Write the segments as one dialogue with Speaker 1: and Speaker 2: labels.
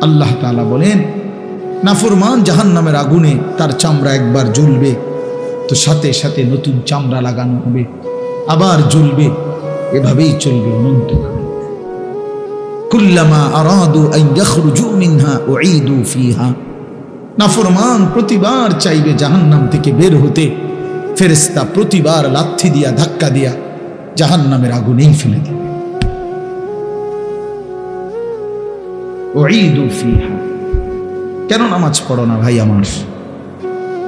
Speaker 1: আল্লাহ তাআলা বলেন নাফরমান জাহান্নামের আগুনে তার চামড়া একবার জ্বলবে তো সাথে সাথে নতুন চামড়া লাগানো হবে, আবার জ্বলবে, এভাবেই চলবে অনন্তকাল। কুল্লামা আরাদু আন ইয়াখরুজু মিনহা উঈদু ফিহা, নাফরমান প্রতিবার চাইবে জাহান্নাম থেকে বের হতে, ফেরেশতা প্রতিবার লাথি দিয়া ধাক্কা দিয়া জাহান্নামের আগুনেই ফেলে দেবে। উঈদু ফিহা। কেন নামাজ পড়ো না ভাই আমার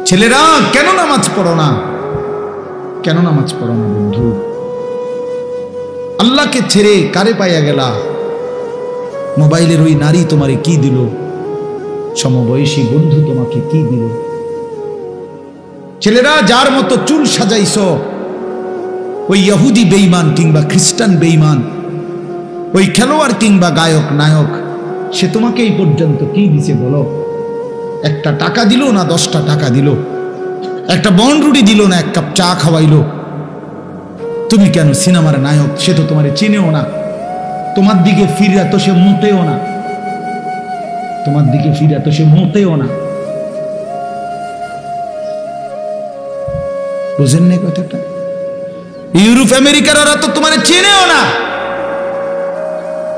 Speaker 1: ছেলেরা? কেন নামাজ পড়ো না? কেন নামাজ পড়ো না বন্ধু? আল্লাহকে ছেড়ে কারে পাইয়া গেলা? মোবাইলের ওই নারী তোমারে কি দিল? সমবয়সী বন্ধু তোমাকে কি দিল? ছেলেরা যার মতো চুল সাজাইছ, ওই ইহুদি বেঈমান কিংবা খ্রিস্টান বেঈমান, ওই খেলোয়াড় কিংবা গায়ক নায়ক, সে তোমাকে এই পর্যন্ত কি দিছে বলো? একটা টাকা দিল না 10টা টাকা দিল? একটা বনরুটি দিল না এক কাপ চা খাওয়াইলো? তুমি কেন সিনেমার নায়ক? সে তো তোমারে চিনেও না, তোমার দিকে ফিরে তো সে মোটেও না, তোমার দিকে ফিরে তো সে মোটেও না। বুঝেন না কথাটা? ইউরোপ আমেরিকার ওরা তো তোমারে চিনেও না,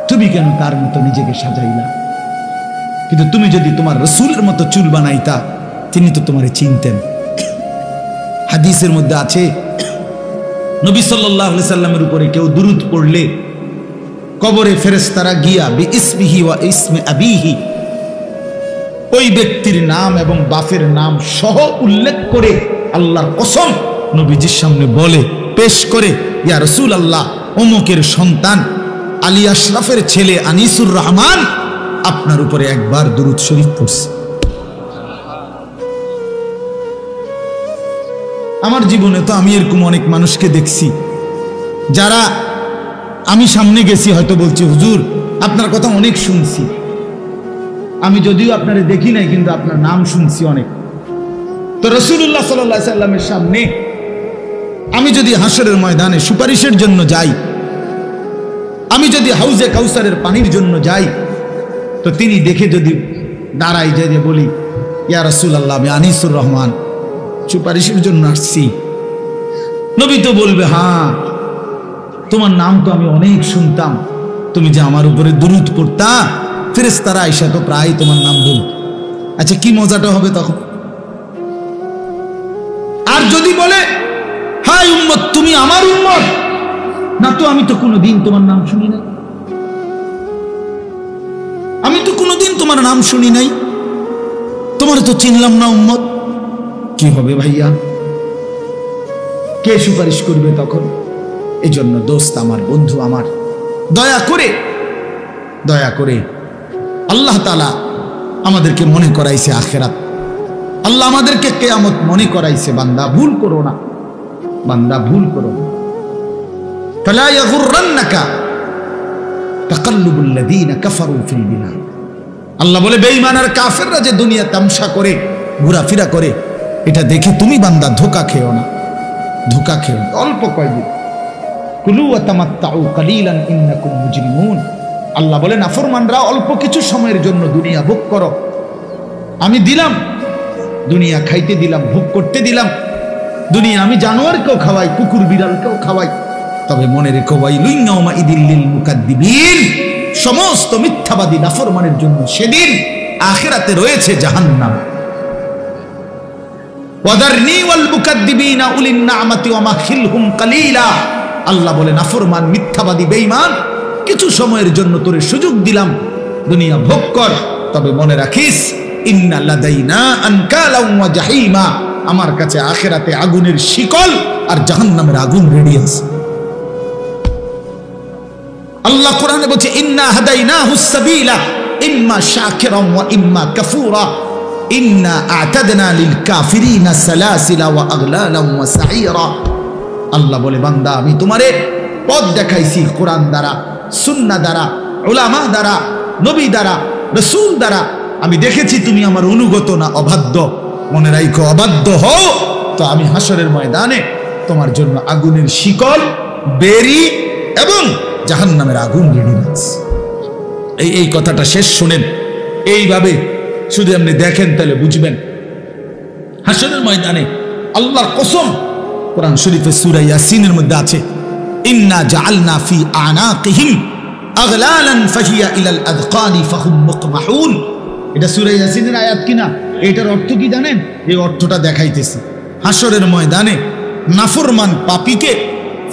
Speaker 1: তুমি কেন তার মতো নিজেকে সাজাইলা? কিন্তু তুমি যদি তোমার রাসূলের মতো চুল বানাইতা, তিনি তো তোমারে চিনতেন। হাদিসের মধ্যে আছে নবী সাল্লাল্লাহু আলাইহি সাল্লামের উপরে কেউ দুরূদ পড়লে কবরে ফেরেশতারা গিয়া বিইসমিহি ওয়া ইসমি আবিহি, ওই ব্যক্তির নাম এবং বাপের নাম সহ উল্লেখ করে আল্লাহর কসম নবীজির সামনে বলে, পেশ করে, ইয়া রাসূলুল্লাহ, অমুকের সন্তান আলী আশরাফের ছেলে আনিসুর রহমান আপনার উপরে একবার দুরূদ শরীফ পড়ছে। আমার জীবনে তো আমি এরকম অনেক মানুষকে দেখছি, যারা আমি সামনে গেছি হয়তো বলছি, হুজুর আপনার কথা অনেক শুনছি, আমি যদিও আপনারে দেখি নাই কিন্তু আপনার নাম শুনছি অনেক। তো রাসূলুল্লাহ সাল্লাল্লাহু আলাইহি সাল্লামের সামনে আমি যদি হাসরের ময়দানে সুপারিশের জন্য যাই, আমি যদি হাউজে কাউসারের পানির জন্য যাই, তো তিনি দেখে যদি দাঁড়াই যে বলি, ইয়া রাসূলুল্লাহ, আমি আনিসুর রহমান সুপারিশের জন্য আসছি, নবী তো বলবে, হ্যাঁ তোমার নাম তো আমি অনেক শুনতাম, তুমি যে আমার উপরে দুরূদ পড়তা, ফেরেশতারা আয়েশা তো প্রায় তোমার নাম বলত। আচ্ছা কি মজাটা হবে তখন? আর যদি বলে, হাই উম্মত, তুমি আমার উম্মত, না তো আমি তো কোনোদিন তোমার নাম শুনি নাই, আমি তো কোনোদিন তোমার নাম শুনি নাই, তোমার তো চিনলাম না উম্মত, কি হবে ভাইয়া? কে সুপারিশ করবে তখন? এই জন্য দোস্ত আমার, বন্ধু আমার, দয়া করে আল্লাহ তাআলা আমাদেরকে মনে করাইছে আখিরাত, আল্লাহ আমাদেরকে কিয়ামত মনে করাইছে। বান্দা ভুল করো না, বান্দা ভুল করো না। ফালা ইয়াগুররান্নাকা তাকাল্লুবুল লাযীনা কাফারু ফিল বিলাদ। আল্লাহ বলে বেঈমান আর কাফেররা যে দুনিয়া তামসা করে, ঘোরাফেরা করে, এটা দেখে তুমি বান্দা ধোঁকা খেও না, ধোঁকা খেও না। অল্প কয়দিন, কুলু ওয়া তামাত্তাউ কালিলান ইন্নাকুম মুজরিমুন। আল্লাহ বলে নাফরমানরা অল্প কিছু সময়ের জন্য দুনিয়া ভোগ করো, আমি দিলাম দুনিয়া, খাইতে দিলাম, ভোগ করতে দিলাম দুনিয়া, আমি জানোয়ারকেও খাওয়াই, কুকুর বিড়ালকেও খাওয়াই, তবে মনে রেখো ওয়াইলুন ইয়াউমাইযিল লিল মুকাদ্দিবিন, সমস্ত মিথ্যাবাদী নাফরমানের জন্য সেদিন আখিরাতে রয়েছে জাহান্নাম। ওয়াদারনি ওয়াল মুকাদ্দিবিনা উলিন নি'মাতি ওয়া মাহিলহুম কালিলা। আল্লাহ বলে নাফরমান, মিথ্যাবাদী, বেঈমান, কিছু সময়ের জন্য তোরে সুযোগ দিলাম, দুনিয়া ভোগ কর, তবে মনে রাখিস ইন্না লাদাইনা আনকালা ওয়া জাহিমা, আমার কাছে আখিরাতে আগুনের শিকল আর জাহান্নামের আগুন রেডি আছে। আল্লাহ কোরআনে বলছে ইন্না হাদাইনাহুস সাবিলা ইম্মা শাকিরান ওয়া ইম্মা কাফুরা ইন্না আ'তাদনা লিল কাফিরিনা সালাসিলা ওয়া আগলালান ওয়া সাঈরা। আল্লাহ বলে বান্দা, আমি তোমারে পথ দেখাইছি কোরআন দ্বারা, সুন্নাহ দ্বারা, উলামা দ্বারা, নবী দ্বারা, রাসূল দ্বারা। আমি দেখেছি তুমি আমার অনুগত না অবাধ্য। মনে রাখো, অবাধ্য হও তো আমি হাসরের ময়দানে তোমার জন্য আগুনের শিকল, বেরি এবং জাহান্নামের আগুন রেডি রাখছি। এই কথাটা শেষ শুনেন, এইভাবে শুধু আপনি দেখেন তাহলে বুঝবেন। হাসরের ময়দানে আল্লাহর কসম, কোরআন শরীফের সূরা ইয়াসিনের মধ্যে আছে, ইন্না জাআলনা ফি আনাকিহিম আগলালান ফাহিয়া ইলাল আযকানি ফাহুম মুকমাহুন। এটা সূরা ইয়াসিনের আয়াত কিনা? এটার অর্থ কি জানেন? এই অর্থটা দেখাইতেছি। হাসরের ময়দানে নাফরমান পাপীকে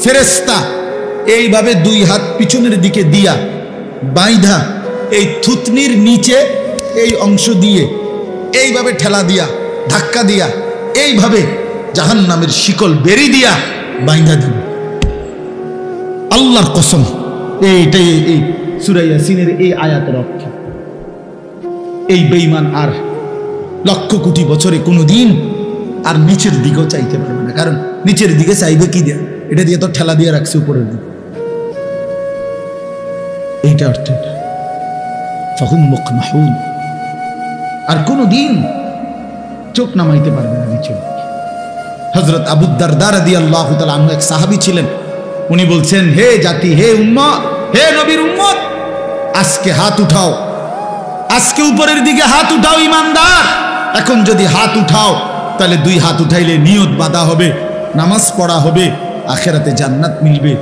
Speaker 1: ফেরেশতা এইভাবে দুই হাত পিছনের দিকে দিয়া বাইধা এই থুতনির নিচে এই অংশ দিয়ে এইভাবে ঠেলা দিয়া ধাক্কা দিয়া এইভাবে জাহান্নামের শিকল বেরি দিয়া বাইধা দিবে। আল্লাহর কসম, এইটাই এই সূরা ইয়াসিনের এই আয়াতের অর্থ। এই বেঈমান আর লক্ষ কোটি বছরে কোনোদিন আর নিচের দিকেও চাইতে পারবে না, কারণ নিচের দিকে চাইবে কি দিয়ে? এটা দিয়ে তো ঠেলা দিয়ে রাখছে উপরের দিকে। এইটা অর্থ, এটা ফাহুম মুকমাহুন, আর কোনোদিন চোখ নামাইতে পারবে না নিচে। হযরত আবু দারদা রাদিয়াল্লাহু তাআলা আনহু এক সাহাবী ছিলেন। উনি বলছেন, হে জাতি, হে উম্মত, হে নবীর উম্মত, আজকে হাত উঠাও, আজকে উপরের দিকে হাত উঠাও ইমানদার। এখন যদি হাত উঠাও তাহলে দুই হাত উঠাইলে নিয়ত বাঁধা হবে, নামাজ পড়া হবে, আখিরাতে জান্নাত মিলবে।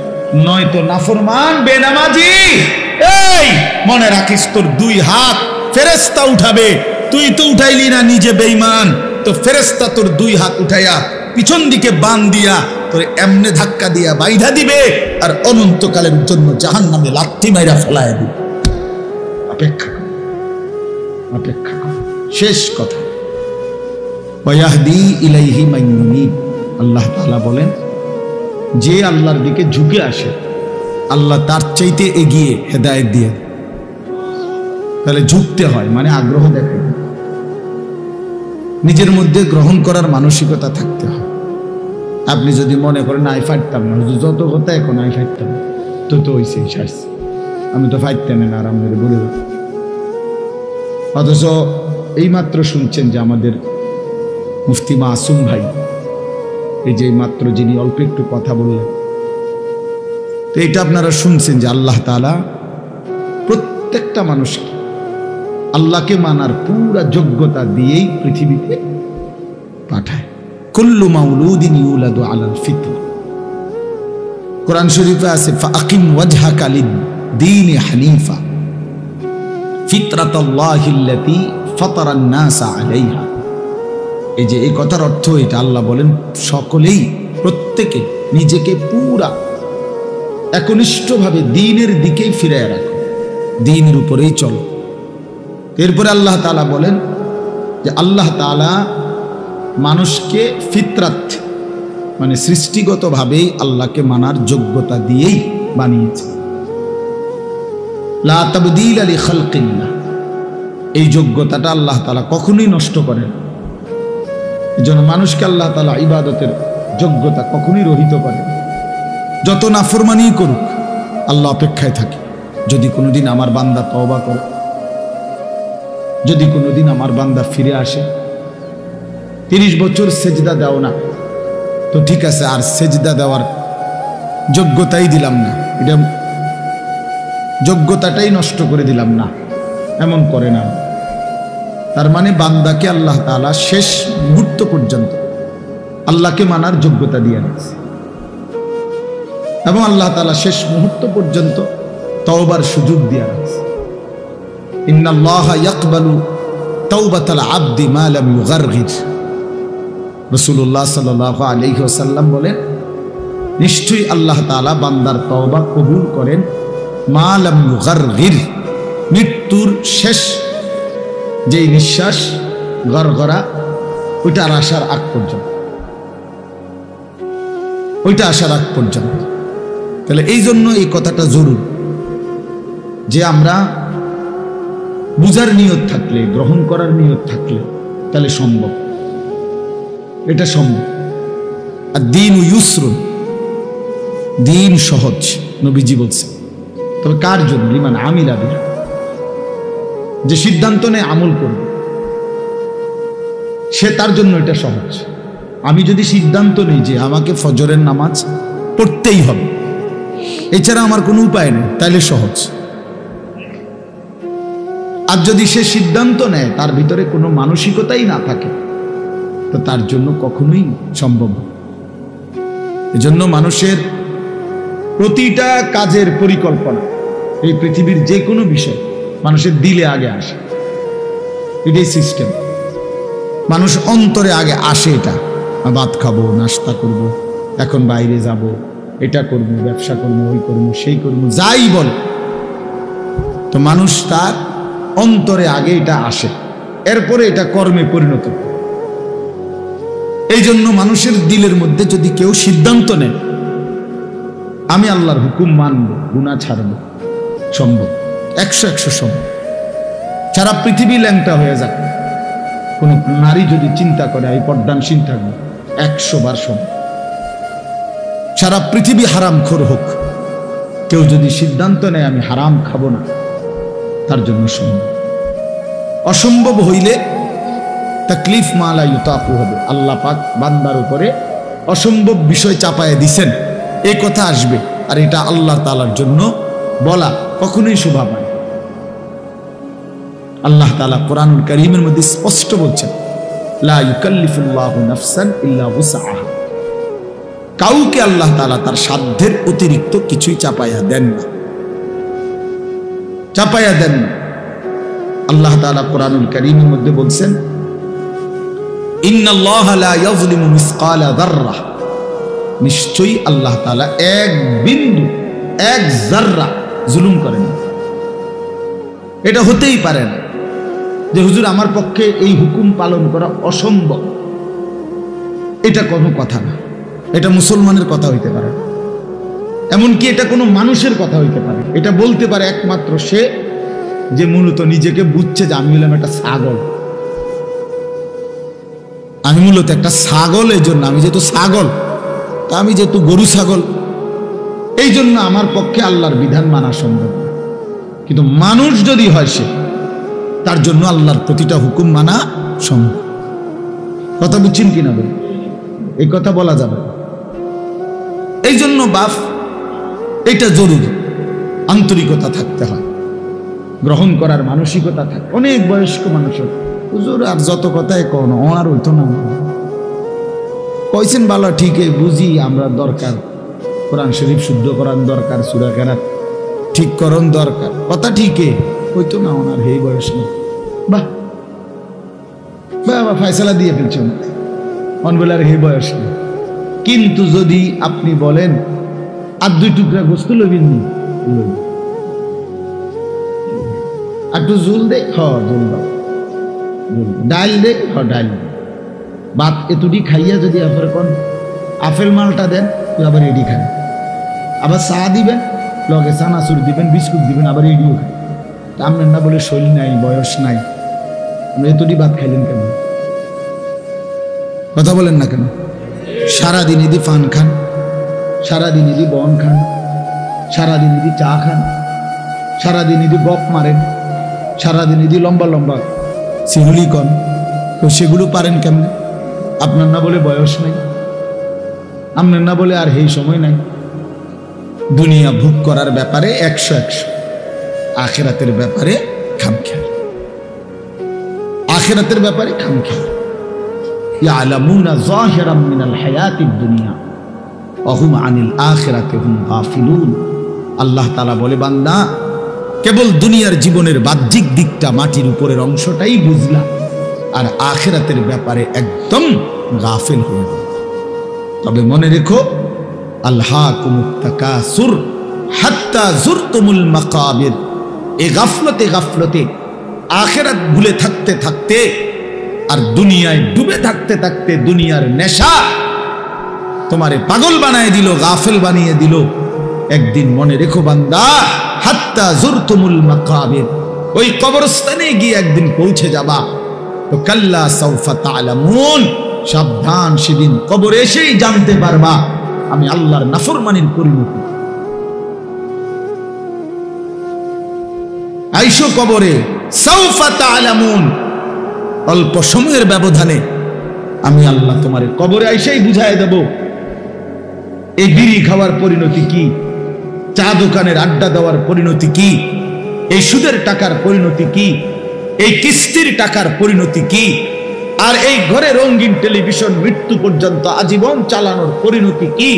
Speaker 1: নয়তো নাফরমান বেনামাজি, এই মনে রাখিস তোর দুই হাত ফেরেশতা উঠাবে। তুই তো উঠাইলি না, নিজে বেঈমান, তো ফেরেশতা তোর দুই হাত উঠাইয়া পিছন দিকে বান দিয়া তোর এমনে ধাক্কা দিয়া বাইধা দিবে, আর অনন্তকালের জন্য জাহান্নামে লাথি মাইরা ফেলায় দিবে। অপেক্ষা কর, অপেক্ষা কর। শেষ কথা, ওয়াহদি ইলাইহি মান ইউনিব। আল্লাহ তাআলা বলেন, যে আল্লাহর দিকে ঝুঁকে আসে আল্লাহ তার চাইতে এগিয়ে হেদায়েত দিয়ে। তাহলে ঝুঁকতে হয় মানে আগ্রহ দেখাতে, নিজের মধ্যে গ্রহণ করার মানসিকতা থাকতে হয়। আপনি যদি মনে করেন আই ফাইতাম না, যত কথা এখন আই ফাইতাম না, তো হইছে ছাড়ছি, আমি তো ফাইতাম না, আরাম করে বলে। অথচ এইমাত্র শুনছেন যে আমাদের মুফতি মাসুম ভাই, এই যে মাত্র যিনি অল্প একটু কথা বললেন, তো এটা আপনারা শুনছেন যে আল্লাহ তাআলা প্রত্যেকটা মানুষকে আল্লাহকে মানার পুরা যোগ্যতা দিয়েই পৃথিবীতে পাঠায়। কুল্লু মাউলুদিন ইউলাদু আলাল ফিতরা। কোরআন শরীফে আছে, ফাআকিম ওয়াজহাকা লিদ-দীনি হানিফা ফিতরাতাল্লাহিল্লাতী ফাতারান নাসা আলাইহা। এই যে এই কথার অর্থ এটা, আল্লাহ বলেন সকলেই, প্রত্যেকে নিজেকে পুরা একনিষ্ঠভাবে দ্বীনের দিকেই ফিরায় রাখো, দ্বীনের উপরেই চলো। এরপরে আল্লাহ তাআলা বলেন যে আল্লাহ তাআলা মানুষকে ফিতরাত মানে সৃষ্টিগতভাবেই আল্লাহকে মানার যোগ্যতা দিয়েই বানিয়েছে। লা তাবদীলা লিখালকিল্লাহ, এই যোগ্যতাটা আল্লাহ তাআলা কখনোই নষ্ট করেন। এজন্য মানুষকে আল্লাহ তাআলা ইবাদতের যোগ্যতা কখনোই রহিত করেন। যত নাফরমানি করুক আল্লাহ অপেক্ষায় থাকে, যদি কোনোদিন আমার বান্দা তওবা করে, যদি কোনোদিন আমার বান্দা ফিরে আসে। 30 বছর সেজদা দাও না, তো ঠিক আছে, আর সেজদা দেওয়ার যোগ্যতাই দিলাম না, এটা যোগ্যতাটাই নষ্ট করে দিলাম না, এমন করে না। তার মানে বান্দাকে আল্লাহ তাআলা শেষ মুহূর্ত পর্যন্ত আল্লাহকে মানার যোগ্যতা দিয়ে রাখছে, এবং আল্লাহ তাআলা শেষ মুহূর্ত পর্যন্ত তওবার সুযোগ দিয়ে রাখছে। ইন্নাল্লাহা ইয়াকবালু তাওবাতাল আবদি মা লাম ইউগারগির। রাসূলুল্লাহ সাল্লাল্লাহু আলাইহি ওয়াসাল্লাম বলেন, নিশ্চয়ই আল্লাহ তাআলা বান্দার তওবা কবুল করেন মা লাম ইউগারগির, মৃত্যুর শেষ যেই নিঃশ্বাস গড়গড়া ওইটা আসার আগ পর্যন্ত, ওইটা আসার আগ পর্যন্ত। তাহলে এই জন্য এই কথাটা জরুরি যে আমরা বুঝার নিয়ত থাকলে, গ্রহণ করার নিয়ত থাকলে তাহলে সম্ভব, এটা সম্ভব। আর দ্বীন ইউসরুন, দ্বীন সহজ, নবীজি বলছেন। তবে কার জন্য? লিমান আমিলা বিহা, যে সিদ্ধান্ত নেয় আমল করবে, সে তার জন্য এটা সহজ। আমি যদি সিদ্ধান্ত নেই যে আমাকে ফজরের নামাজ পড়তেই হবে, এছাড়া আমার কোনো উপায় নেই, তাইলে সহজ। আর যদি সে সিদ্ধান্ত নেয় তার ভিতরে কোনো মানসিকতাই না থাকে, তো তার জন্য কখনোই সম্ভব না। এজন্য মানুষের প্রতিটা কাজের পরিকল্পনা, এই পৃথিবীর যে কোনো বিষয় মানুষের দিলে আগে আসে, এটাই সিস্টেম। মানুষ অন্তরে আগে আসে, এটা ভাত খাবো, নাস্তা করব, এখন বাইরে যাব, এটা করব, ব্যবসা করব, ওই করব, সেই করব, যাই বল, তো মানুষ তার অন্তরে আগে এটা আসে, এরপরে এটা কর্মে পরিণত। এই জন্য মানুষের দিলের মধ্যে যদি কেউ সিদ্ধান্ত নেয় আমি আল্লাহর হুকুম মানব, গুনাহ ছাড়ব, সম্ভব, 100 সম্ভব। সারা পৃথিবী ল্যাংটা হয়ে যাক, কোন নারী যদি চিন্তা করে আমি পর্দানশীল থাকবো, 100 বার সম্ভব। সারা পৃথিবী হারামখোর হোক, কেউ যদি সিদ্ধান্ত নেয় আমি হারাম খাবো না, তার জন্য সম্ভব। অসম্ভব হইলে তাকলিফ মালা ইউতাকু হবে। আল্লাহ পাক বান্দার উপরে অসম্ভব বিষয় চাপায় দিছেন, এই কথা আসবে, আর এটা আল্লাহ তাআলার জন্য বলা কখনোই শোভা পায়। আল্লাহ তাআলা কোরআনুল কারীমের মধ্যে স্পষ্ট বলছেন, লা ইউকাল্লিফুল্লাহু নাফসান ইল্লা উসআহা। কাউকে আল্লাহ তাআলা তার সাধ্যের অতিরিক্ত কিছুই চাপাইয়া দেন না, চাপাইয়া দেন না। আল্লাহ তাআলা কোরআনুল কারীমের মধ্যে বলছেন, ইন্নাল্লাহা লা ইয়াযলিমু মিসকালা যাররাহ। নিশ্চয়ই আল্লাহ তাআলা এক বিন্দু, এক যাররা জুলুম করেন। এটা হতেই পারে না যে হুজুর আমার পক্ষে এই হুকুম পালন করা অসম্ভব, এটা কোনো কথা না। এটা মুসলমানের কথা হইতে পারে, এমনকি এটা কোনো মানুষের কথা হইতে পারে। এটা বলতে পারে একমাত্র সে যে মূলত নিজেকে বুঝছে যে আমি হলাম একটা ছাগল, আমি মূলত একটা ছাগল। এই জন্য আমি যেহেতু ছাগল, তা আমি যেহেতু গরু ছাগল, এই জন্য আমার পক্ষে আল্লাহর বিধান মানা সম্ভব। কিন্তু মানুষ যদি হয় সে, তার জন্য আল্লাহর প্রতিটা হুকুম মানা সম্ভব। কথা বুঝছেন কিনা বল? এই কথা বলা যাবে। এই জন্য বাপ, এটা জরুরি, আন্তরিকতা থাকতে হয়, গ্রহণ করার মানসিকতা থাকে। অনেক বয়স্ক মানুষ হুজুর আর যত কথাই কোন আর হইতো না, কইছেন ভালো, ঠিকই বুঝি আমরা দরকার, কোরআন শরীফ শুদ্ধ করার দরকার, সূরা কেরাত ঠিক করণ দরকার, কথা ঠিকই হইতো না ওনার, এই বয়স নেই। বাহ বাবা, ফয়সালা দিয়ে ফেলছেন অনবেলার হে বয়স নেই। কিন্তু যদি আপনি বলেন আর 2 টুকরা গোস্ত লইবেন, একটু জুল দে, জুল দাও, ডাল দে, ডাল, ভাত এতুটি খাইয়া যদি আবার কোন আপেল মালটা দেন, আবার এডি খান, আবার চা দিবেন, লগে চানাচুর দিবেন, বিস্কুট দিবেন, আবার এডিও খান। আপনার না বলে শৈল নাই, বয়স নাই, এতুটি ভাত খাইলেন কেন? কথা বলেন না কেন? সারাদিন এদি পান খান, সারাদিন এদি বন খান, সারাদিন এদি চা খান, সারাদিন এদি গপ মারেন, সারাদিন এদি লম্বা লম্বা সেগুলি কন, তো সেগুলো পারেন কেমনে? আপনার না বলে বয়স নাই, আপনার না বলে আর এই সময় নাই। দুনিয়া ভোগ করার ব্যাপারে 100, আখিরাতের ব্যাপারে খামখেয়াল, আখিরাতের ব্যাপারে খামখেয়াল। ইয়ালামুনা যাহিরাম মিনাল হায়াতিদ দুনিয়া ওয়া হুম আনিল আখিরাতি হুম গাফিলুন। আল্লাহ তাআলা বলে, বান্দা কেবল দুনিয়ার জীবনের বাহ্যিক দিকটা, মাটির উপরের অংশটাই বুঝলা, আর আখিরাতের ব্যাপারে একদম গাফিল হয়ে গেল। তবে মনে রেখো, আলহাকুমুত তাকাসুর হাত্তা যুরতুমুল মাকাবির। এই গাফলতে গাফলতে আখিরাত ভুলে থাকতে থাকতে আর দুনিয়ায় ডুবে থাকতে থাকতে দুনিয়ার নেশা তোমারে পাগল বানায় দিল, গাফেল বানিয়ে দিল। একদিন মনে রেখো বান্দা, হাত্তা যুরতুমুল মাকাবির, ওই কবরস্থানে গিয়ে একদিন পৌঁছে যাবা। তো কাল্লা সাউফা তা'লামুন, সাবধান, সেদিন কবরে এসেই জানতে পারবা আমি আল্লাহর নাফরমানির পরিণতি। আইসো কবরে, সাউফা তা'লামুন, অল্প সময়ের ব্যবধানে আমি আল্লাহ তোমার কবরে আইসাই বুঝাই দেব এই বিড়ি খাওয়ার পরিণতি কি, চা দোকানের আড্ডা দেওয়ার পরিণতি কি, এই সুদের টাকার পরিণতি কি, এই কিস্তির টাকার পরিণতি কি, আর এই ঘরে রঙিন টেলিভিশন মৃত্যু পর্যন্ত আজীবন চালানোর পরিণতি কি,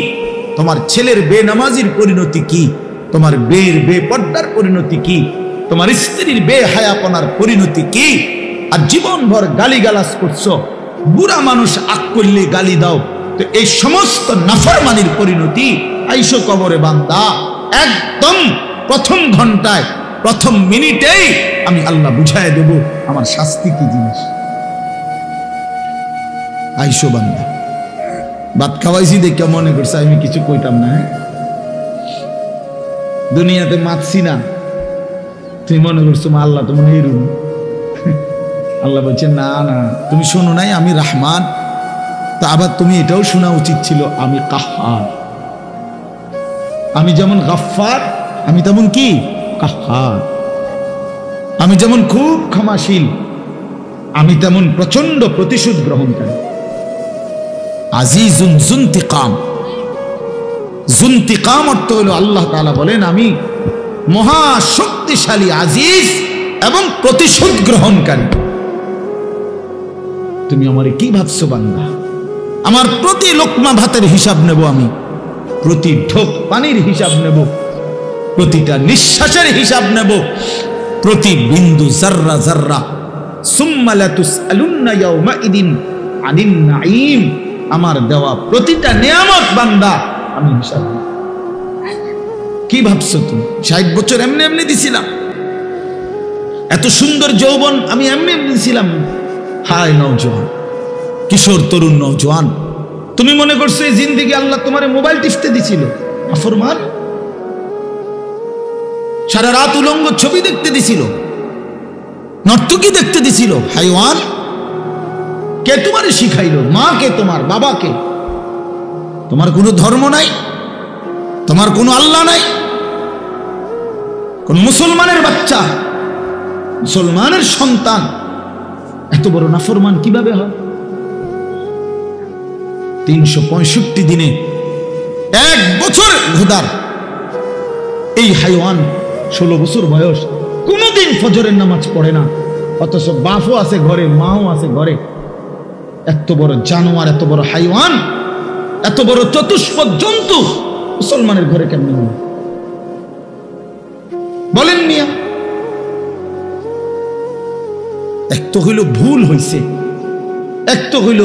Speaker 1: তোমার ছেলের বেনামাজির পরিণতি কি, তোমার বেপর্দার পরিণতি কি, তোমার স্ত্রীর বেহায়াপনার পরিণতি কি, আর জীবনভর গালিগালাজ করছো, বুড়া মানুষ আক করলে গালি দাও, তো এই সমস্ত নাফরমানির পরিণতি আইসো কবরে বান্দা। একদম প্রথম ঘন্টায় প্রথম মিনিটেই আমি আল্লাহ বুঝায় দেব আমার শাস্তি কি জিনিস। আইসো বান্দা, ভাত খাওয়াইছি দেখে মনে করছে আমি কিছু কইতাম না, হ্যাঁ দুনিয়াতে মাতছি না, তুমি মনে করছো মা আল্লাহ তোমার এই রুম। আল্লাহ বলছে না না, তুমি শোনো নাই আমি রহমান, তা আবার তুমি এটাও শোনা উচিত ছিল আমি কাহ্হার। আমি যেমন গাফফার, আমি তেমন কি কাহ্হার। আমি যেমন খুব ক্ষমাশীল, আমি তেমন প্রচন্ড প্রতিশোধ গ্রহণকারী। আজিজুন যুনতিকাম, যুনতিকাম অর্থ হলো আল্লাহ তাআলা বলেন আমি মহা শক্তিশালী আজিজ এবং প্রতিশোধ গ্রহণকারী। তুমি আমারে কি ভাবছো বান্দা? আমার প্রতি লোকমা ভাতের হিসাব নেব আমি, প্রতি ঢোক পানির হিসাব নেব, প্রতিটা নিঃশ্বাসের হিসাব নেব, প্রতি বিন্দু জাররা জাররা। সুম্মা লাতুসআলুন্না ইয়াওমাইদিন আনিন নাঈম, আমার দেওয়া প্রতিটা নিয়ামত বান্দা আমি হিসাব নেব। কি ভাবছো তুমি 60 বছর এমনি এমনি দিছিলাম? এত সুন্দর যৌবন আমি এমনি এমনি দিছিলাম? হায় নওজোয়ান, কিশোর তরুণ নওজোয়ান, তুমি মনে করছো এই জিন্দেগি আল্লাহ তোমারে মোবাইল টিপতে দিছিল? নাফরমান, সারা রাত উলঙ্গ ছবি দেখতে দিছিল, নর্তকী দেখতে দিছিল? হাইওয়ান, কে তোমারে শিখাইলো? মা কে তোমার? বাবা কে? তোমার কোনো ধর্ম নাই, তোমার কোনো আল্লাহ নাই। কোন মুসলমানের বাচ্চা, মুসলমানের সন্তান এত বড় নাফরমান কিভাবে হয়? 365 দিনে 1 বছর ঘোদার এই হাইওয়ান 16 বছর বয়স, কোনদিন ফজরের নামাজ পড়ে না, অথচ বাপও আছে ঘরে, মাও আছে ঘরে। এত বড় জানোয়ার, এত বড় হাইওয়ান, এত বড় চতুষ্পদ জন্তু মুসলমানের ঘরে কেমন হল বলেন মিয়া? এক তো হইল ভুল হইছে, এক তো হইল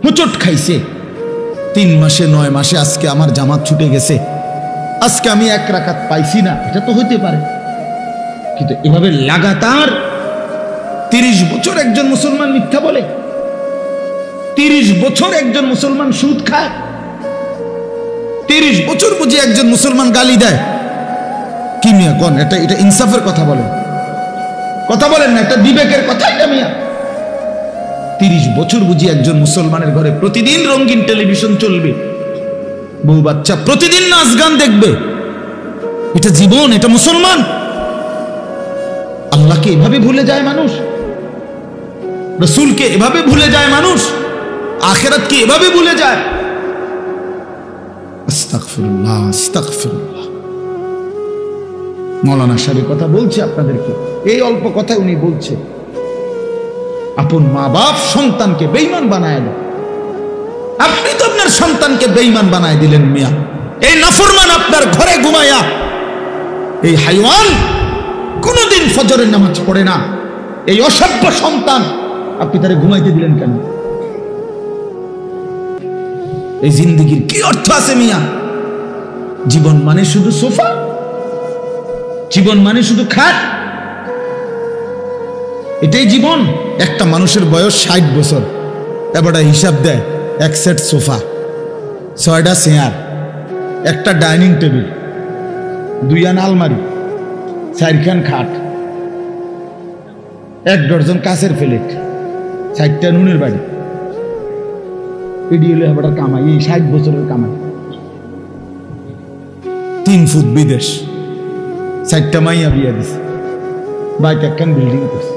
Speaker 1: হুচট খাইছে। 3 মাসে 9 মাসে আজকে আমার জামাত ছুটে গেছে, আজকে আমি 1 রাকাত পাইছি না, এটা তো হইতে পারে। কিন্তু এভাবে লাগাতার 30 বছর একজন মুসলমান মিথ্যা বলে, 30 বছর একজন মুসলমান সুদ খায়, 30 বছর বুঝি একজন মুসলমান গালি দেয়। কি মিয়া কোন? এটা ইনসাফের কথা বলেন, কথা বলেন না, এটা বিবেকের কথা এটা মিয়া? 30 বছর বুঝি একজন মুসলমানের ঘরে প্রতিদিন রঙিন টেলিভিশন চলবে, বউ বাচ্চা প্রতিদিন নাচ গান দেখবে? এটা জীবন? এটা মুসলমান? আল্লাহকে এভাবে ভুলে যায় মানুষ, রাসূলকে এভাবে ভুলে যায় মানুষ, আখিরাতকে এভাবে ভুলে যায়। আস্তাগফিরুল্লাহ, আস্তাগফিরুল্লাহ। মৌলানা সাহেব কথা বলছে আপনাদেরকে, এই অল্প কথায় উনি বলছে আপন মা বাপ সন্তানকে বেঈমান বানায় দেয়। আপনি তো আপনার সন্তানকে বেঈমান বানায় দিলেন মিয়া। এই নাফরমান আপনার ঘরে ঘুমায়া, এই হাইওয়ান কোনদিন ফজরের নামাজ পড়ে না, এই অসভ্য সন্তান আপনি তারে ঘুমাইতে দিলেন কেন? এই জিন্দেগির কি অর্থ আছে মিয়া? জীবন মানে শুধু সোফা? জীবন মানে শুধু খাট? এটাই জীবন? একটা মানুষের বয়স 60 বছর, এবারে হিসাব দেয় 1 সেট সোফা, 6টা চেয়ার, একটা ডাইনিং টেবিল, 2 আনা আলমারি, 4খান খাট, 1 ডজন কাঁচের প্লেট, 4টা নুনের বাড়ি। এটি হলো এবারে কামাই, এই 60 বছরের কামাই। 3 ফুট বিদেশ, 4টা মাইয়া বিয়া দিছে, বাইক একখান বিল্ডিং করছে,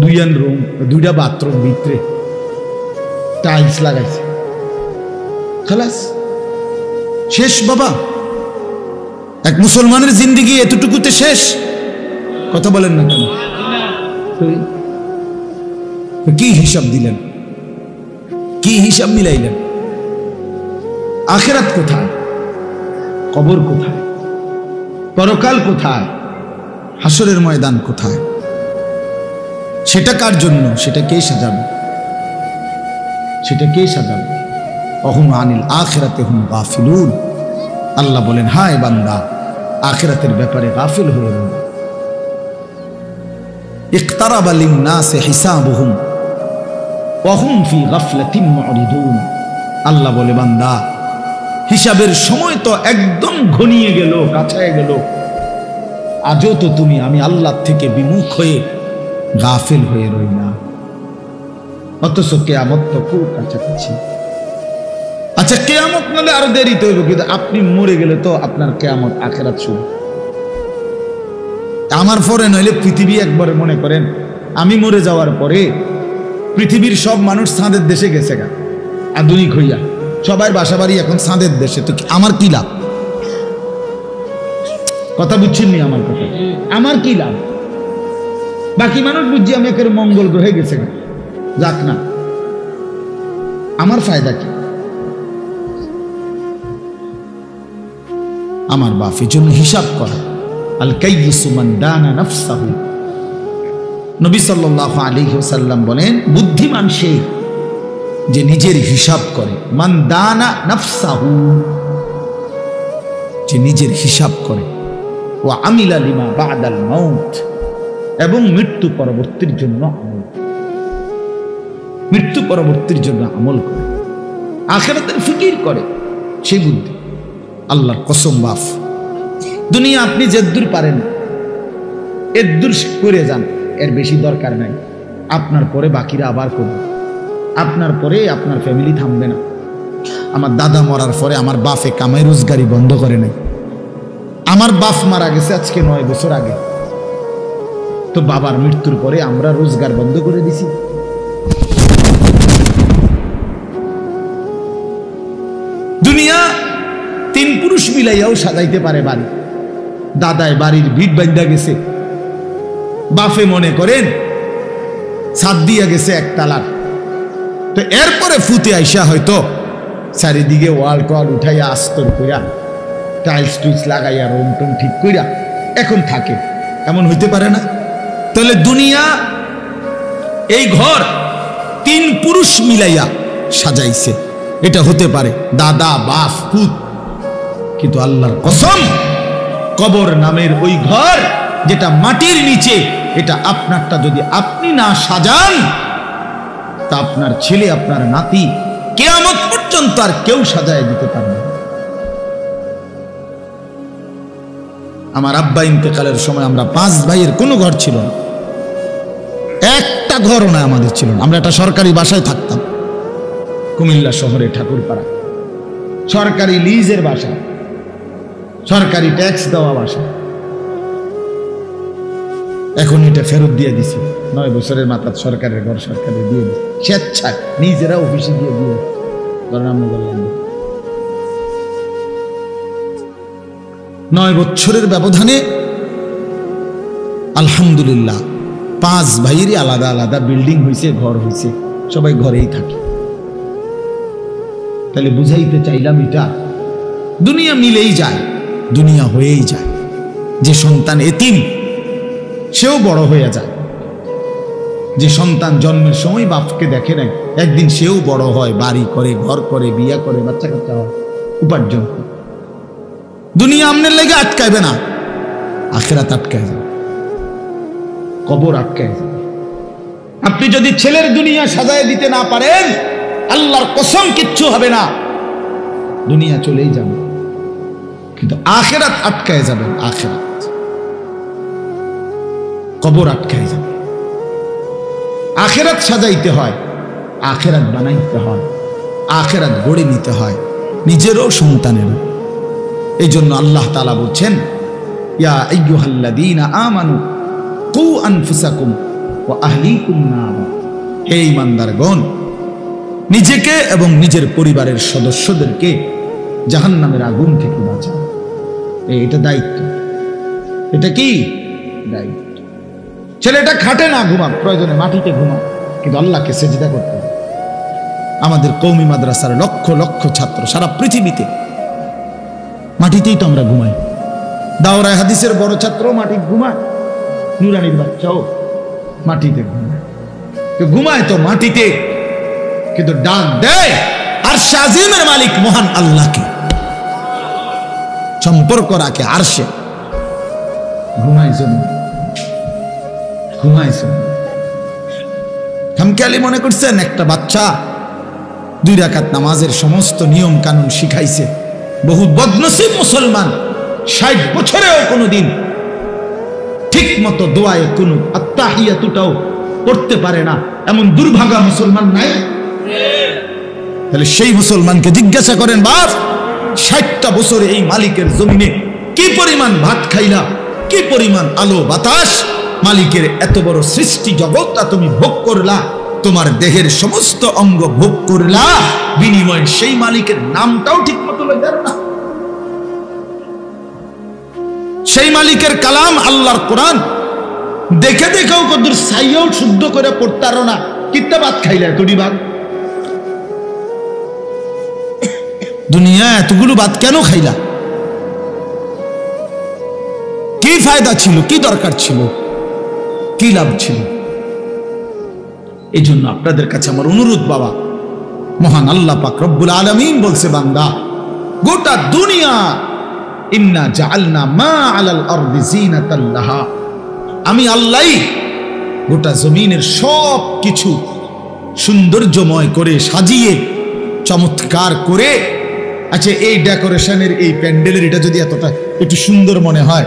Speaker 1: 2 রুম, 2টা বাথরুম, ভিতরে টাইলস লাগাইছে, খালাস শেষ বাবা। এক মুসলমানের জিন্দেগি এতটুকুতে শেষ? কথা বলেন না কেন? তৈরি। কি হিসাব দিলেন, কি হিসাব মিলাইলেন? আখিরাত কোথায়, কবর কোথায়, পরকাল কোথায়, হাসরের ময়দান কোথায়? সেটা কার জন্য? সেটা কে সাজাবে? সেটা কে সাজাবে? অহুম আনিল আখিরাতে হুম গাফিলুন। আল্লাহ বলেন, হায় বান্দা, আখিরাতের ব্যাপারে গাফিল হয়ে গেল। ইকতারাবা লিন-নাসি হিসাবুহুম ওয়া হুম ফি গাফলাতিন মুরিদুন। আল্লাহ বলে, বান্দা, হিসাবের সময় তো একদম ঘনিয়ে গেল, কাছায় গেল, আজও তো তুমি আমি আল্লাহ থেকে বিমুখ হয়ে গাফিল হয়ে রইলা। অথচ কিয়ামত তো খুব কাছাকাছি। আচ্ছা, কিয়ামত মানে আরো দেরিতে হইব, কিন্তু আপনি মরে গেলে তো আপনার কিয়ামত, আখিরাত শুরু। আমার পরে নইলে পৃথিবী একবারে, মনে করেন আমি মরে যাওয়ার পরে পৃথিবীর সব মানুষ চাঁদের দেশে গেছে গা, আধুনিক হইয়া সবাই বাসা বাড়ি এখন চাঁদের দেশে, তো আমার কি লাভ? কথা বুঝছেননি আমার কথা? আমার কি লাভ? বাকি মানুষ বুঝছি আমি একের মঙ্গল গ্রহে গেছে গা, যাক না, আমার ফায়দা কি? আমার বাপ এই জন্য হিসাব করা। আল কাইয়িসু মান দানা নাফসাহু। নবী সাল্লাল্লাহু আলাইহি ওয়াসাল্লাম বলেন, বুদ্ধিমান সে যে নিজের হিসাব করে। মান দানা নাফসাহু, যে নিজের হিসাব করে। ওয়া আমিলা লিমা বাদাল মাউত, এবং মৃত্যু পরবর্তীর জন্য আমল, মৃত্যু পরবর্তীর জন্য আমল করে, আখিরাতের ফিকির করে, সেই বুদ্ধি। আল্লাহর কসম বাপ, দুনিয়া আপনি যেদূর পারেন এদূর করে যান, এর বেশি দরকার নাই। আপনার পরে বাকিরা আবার করবে, আপনার পরে আপনার ফ্যামিলি থামবে না। আমার দাদা মরার পরে আমার বাপে কামাই রোজগারি বন্ধ করে নাই। আমার বাপ মারা গেছে আজকে 9 বছর আগে, তো বাবার মৃত্যুর পরে আমরা রোজগার বন্ধ করে দিছি। দুনিয়া 3 পুরুষ মিলাইয়াও সাজাইতে পারে বাড়ি। দাদায় বাড়ির ভিট বাঁধা গেছে, বাপে মনে করেন ছাদ দিয়া গেছে একতলার, তো এরপরে ফুতে আইসা হয়তো চারিদিকে ওয়াল টোয়াল উঠাইয়া আস্তর কইরা টাইলস টুইলস লাগাইয়া রুম টুম ঠিক কইরা এখন থাকে, এমন হইতে পারে না? তাহলে দুনিয়া এই ঘর 3 পুরুষ মিলাইয়া সাজাইছে, এটা হতে পারে দাদা বাপ পুত। কিন্তু আল্লাহর কসম, কবর নামের ওই ঘর যেটা মাটির নিচে, এটা আপনারটা যদি আপনি না সাজান, তা আপনার ছেলে আপনার নাতি কিয়ামত পর্যন্ত আর কেউ সাজায় দিতে পারবে না। আমার আব্বা ইন্তেকালের সময় আমরা 5 ভাইয়ের কোনো ঘর ছিল না, একটা ঘরও না আমাদের ছিল না। আমরা একটা সরকারি বাসায় থাকতাম কুমিল্লা শহরে, ঠাকুরপাড়া, সরকারি লিজের বাসা, সরকারি ট্যাক্স দেওয়া বাসা। এখন এটা ফেরত দিয়ে দিছে, 9 বছরের মাথায় সরকারের ঘর সরকারে দিয়ে দিচ্ছে, স্বেচ্ছায় নিজেরা অফিসে দিয়ে দিয়ে বললাম 9 বছরের ব্যবধানে আলহামদুলিল্লাহ 5 ভাইয়েরই আলাদা আলাদা বিল্ডিং হয়েছে, ঘর হয়েছে, সবাই ঘরেই থাকে। তাহলে বুঝাইতে চাইলাম, এটা দুনিয়া মিলেই যায়, দুনিয়া হয়েই যায়। যে সন্তান এতিম সেও বড় হয়ে যায়, যে সন্তান জন্মের সময় বাপকে দেখে নাই, একদিন সেও বড় হয়, বাড়ি করে, ঘর করে, বিয়া করে, বাচ্চা কাচ্চা হয়, উপার্জন করে। দুনিয়া আমনের লেগে আটকাইবে না, আখিরাত আটকায় যাবে, কবর আটকায় যাবে। আপনি যদি ছেলের দুনিয়া সাজায় দিতে না পারেন, আল্লাহর কসম কিচ্ছু হবে না, দুনিয়া চলেই যাবে, কিন্তু আখিরাত আটকায় যাবে। আখিরাত, কবর আটকায় যাবে। আখিরাত সাজাইতে হয়, আখিরাত বানাইতে হয়, আখিরাত গড়ে নিতে হয়, নিজেরও সন্তানেরও। এই জন্য আল্লাহ তাআলা বলছেন, ইয়া আইয়ুহাল্লাযীনা আমানু কু আনফুসাকুম ওয়া আহলিকুম নারা। হে ঈমানদারগণ, নিজেকে এবং নিজের পরিবারের সদস্যদেরকে জাহান্নামের আগুন থেকে বাঁচাও। এটা দায়িত্ব। এটা কি দায়িত্ব? ছেলেটা খাটে না, ঘুমাক, প্রয়োজনে মাটিতে ঘুমাক, কিন্তু আল্লাহকে সেজদা করতে হবে। আমাদের কওমি মাদ্রাসার লক্ষ লক্ষ ছাত্র সারা পৃথিবীতে মাটিতেই তো আমরা ঘুমাই। দাওরায়ে হাদিসের বড় ছাত্র মাটিতে ঘুমায়, নুরানির বাচ্চাও মাটিতে ঘুমায়। তো ঘুমায় তো মাটিতে, কিন্তু ডাক দেয় আরশে আজিমের মালিক মহান আল্লাহকে, সম্পর্ক রাখে আরশে। ঘুমাইছেন, ঘুমাইছেন খামখেয়ালি মনে করছেন একটা বাচ্চা 2 রাকাত নামাজের সমস্ত নিয়ম কানুন শিখাইছে। বহু বদনসিব মুসলমান 60 বছরেও কোনোদিন ঠিক মতো দোয়ায়ে কুনুত আত্তাহিয়াতুটাও পড়তে পারে না, এমন দুর্ভাগা মুসলমান নাই? তাহলে সেই মুসলমানকে জিজ্ঞাসা করেন, বাপ 60টা বছরে এই মালিকের জমিনে কি পরিমাণ ভাত খাইলা, কি পরিমাণ আলো বাতাস, মালিকের এত বড় সৃষ্টি জগৎটা তুমি ভোগ করলা, তোমার দেহের সমস্ত অঙ্গ ভোগ করলা, বিনিময়ে সেই মালিকের নামটাও ঠিক মতো লইলেন না। সেই মালিকের কালাম আল্লাহর কোরআন দেখে দেখেও কদুর সাইয়াও শুদ্ধ করে পড়তারো না, কিত্তা ভাত খাইলা, এতটি ভাত? দুনিয়া এতগুলো ভাত কেন খাইলা? কি ফায়দা ছিল, কি দরকার ছিল, কি লাভ ছিল? এই জন্য আপনাদের কাছে আমার অনুরোধ, বাবা, মহান আল্লাহ পাক রব্বুল আলামিন বলছে, বান্দা গোটা দুনিয়া ইন্না জাআলনা মা আলাল আরদি জিনাতাল লাহা, আমি আল্লাহই গোটা জমিনের সব কিছু সৌন্দর্যময় করে সাজিয়ে চমৎকার করে, আচ্ছা এই ডেকোরেশনের এই প্যান্ডেলের এটা যদি এতটা একটু সুন্দর মনে হয়,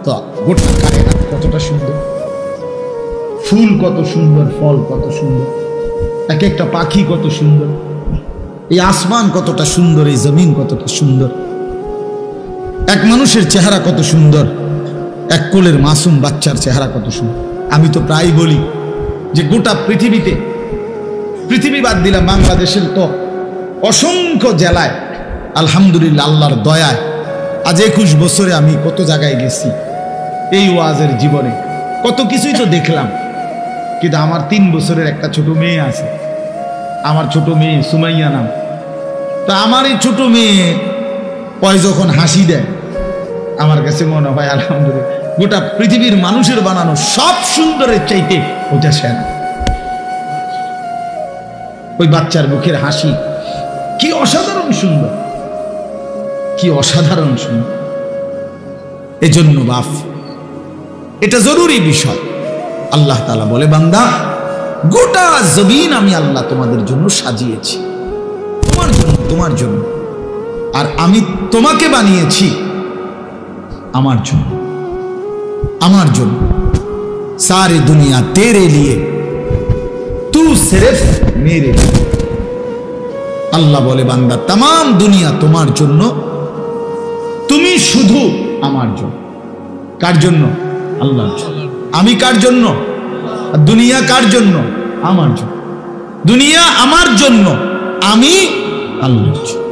Speaker 1: তো গোটা কায়নাত কতটা সুন্দর, ফুল কত সুন্দর, ফল কত সুন্দর, এক একটা পাখি কত সুন্দর, এই আসমান কতটা সুন্দর, এই জমিন কতটা সুন্দর, এক মানুষের চেহারা কত সুন্দর, এক কোলের মাসুম বাচ্চার চেহারা কত সুন্দর। আমি তো প্রায় বলি যে গোটা পৃথিবীতে, পৃথিবী বাদ দিলাম, বাংলাদেশের তো অসংখ্য জেলায় আলহামদুলিল্লাহ আল্লাহর দয়ায় আজ 21 বছরে আমি কত জায়গায় গেছি, এই ওয়াজের জীবনে কত কিছুই তো দেখলাম। কিন্তু আমার 3 বছরের একটা ছোট মেয়ে আছে, আমার ছোট মেয়ে সুমাইয়া নাম। তা আমার এই ছোট মেয়ে পয় যখন হাসি দেয়, আমার কাছে মনে হয় আলহামদুলিল্লাহ গোটা পৃথিবীর মানুষের বানানো সব সুন্দরের চাইতে ওটা সেরা। ওই বাচ্চার মুখের হাসি কি অসাধারণ সুন্দর, কি অসাধারণ সুন্দর। এজন্য বাপ, এটা জরুরি বিষয়। আল্লাহ তাআলা বলে, বান্দা গোটা জমিন আমি আল্লাহ তোমাদের জন্য সাজিয়েছি, তোমার জন্য, তোমার জন্য, আর আমি তোমাকে বানিয়েছি আমার জন্য, আমার জন্য। सारी दुनिया तेरे लिए, तू सिर्फ मेरे लिए। আল্লাহ বলে, বান্দা तमाम দুনিয়া তোমার জন্য, তুমি শুধু আমার জন্য। কার জন্য? আল্লাহর জন্য। আমি কার জন্য? দুনিয়া কার জন্য? আমার জন্য। দুনিয়া আমার জন্য, আমি আল্লাহর জন্য,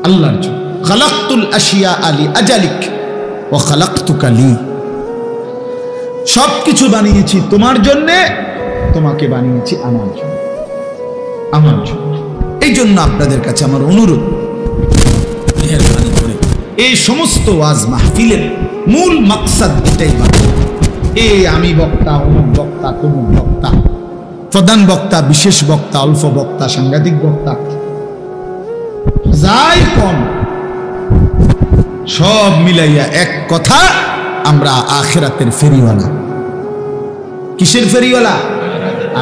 Speaker 1: আল্লাহর জন্য। খালাকতুল আশিয়া আলি আজালিক ওয়া খালাকতুকা লি। সবকিছু বানিয়েছি তোমার জন্য, তোমাকে বানিয়েছি আমার জন্য, আমার জন্য। এই জন্য আপনাদের কাছে আমার অনুরোধ, মেহেরবানি করে এই সমস্ত ওয়াজ মাহফিলের মূল মাকসাদ এটাই, এই আমি বক্তা, অমুক বক্তা, তমুক বক্তা, প্রধান বক্তা, বিশেষ বক্তা, অল্প বক্তা, সাংঘাতিক বক্তা, যাই কম, সব মিলাইয়া এক কথা, আমরা আখিরাতের ফেরিওয়ালা। কিসের ফেরিওয়ালা?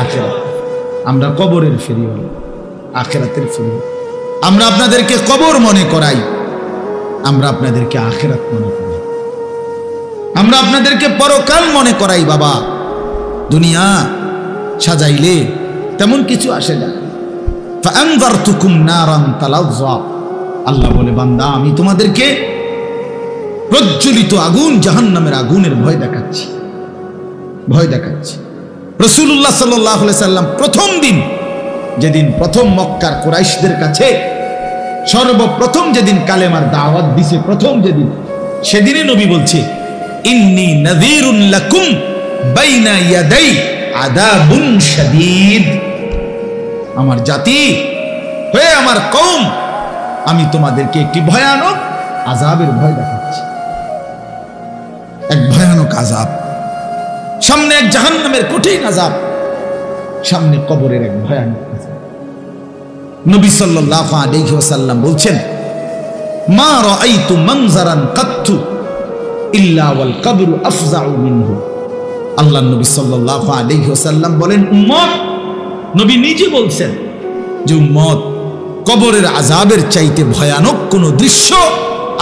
Speaker 1: আখিরাত। আমরা কবরের ফেরিওয়ালা, আখিরাতের ফেরিওয়ালা। আমরা আপনাদেরকে কবর মনে করাই, আমরা আপনাদেরকে আখিরাত মনে করাই, আমরা আপনাদেরকে পরকাল মনে করাই। বাবা, দুনিয়া সাজাইলে তেমন কিছু আসে না। ফাআনযারতুকুম নারান তালাযযা। আল্লাহ বলে, বান্দা আমি তোমাদেরকে প্রজ্বলিত আগুন, জাহান্নামের আগুনের ভয় দেখাচ্ছি, ভয় দেখাচ্ছি। রাসূলুল্লাহ সাল্লাল্লাহু আলাইহি সাল্লাম প্রথম দিন, যেদিন প্রথম মক্কার কুরাইশদের কাছে সর্বপ্রথম যেদিন কালেমার দাওয়াত দিছে, প্রথম যেদিন, সেদিনে নবী বলছে, ইন্নী নাযীরুন লাকুম বাইনা ইয়াদাই আযাবুন শাদীদ। আমার জাতি হে আমার কওম, আমি তোমাদেরকে একটি ভয়ানক আযাবের ভয় দেখাচ্ছি। এক ভয়ানক আযাব, সামনে এক জাহান্নামের কঠিন আযাব, সামনে কবরের এক ভয়ানক আযাব। নবী সাল্লাল্লাহু আলাইহি ওয়াসাল্লাম বলছেন, মা রাআইতু মানজারান কাত্তু ইল্লা ওয়াল কবরু আফজাউ মিনহু। আল্লাহর নবী সাল্লাল্লাহু আলাইহি ওয়াসাল্লাম বলেন, উম্মত, নবী নিজে বলছেন যে উম্মত, কবরের আযাবের চাইতে ভয়ানক কোন দৃশ্য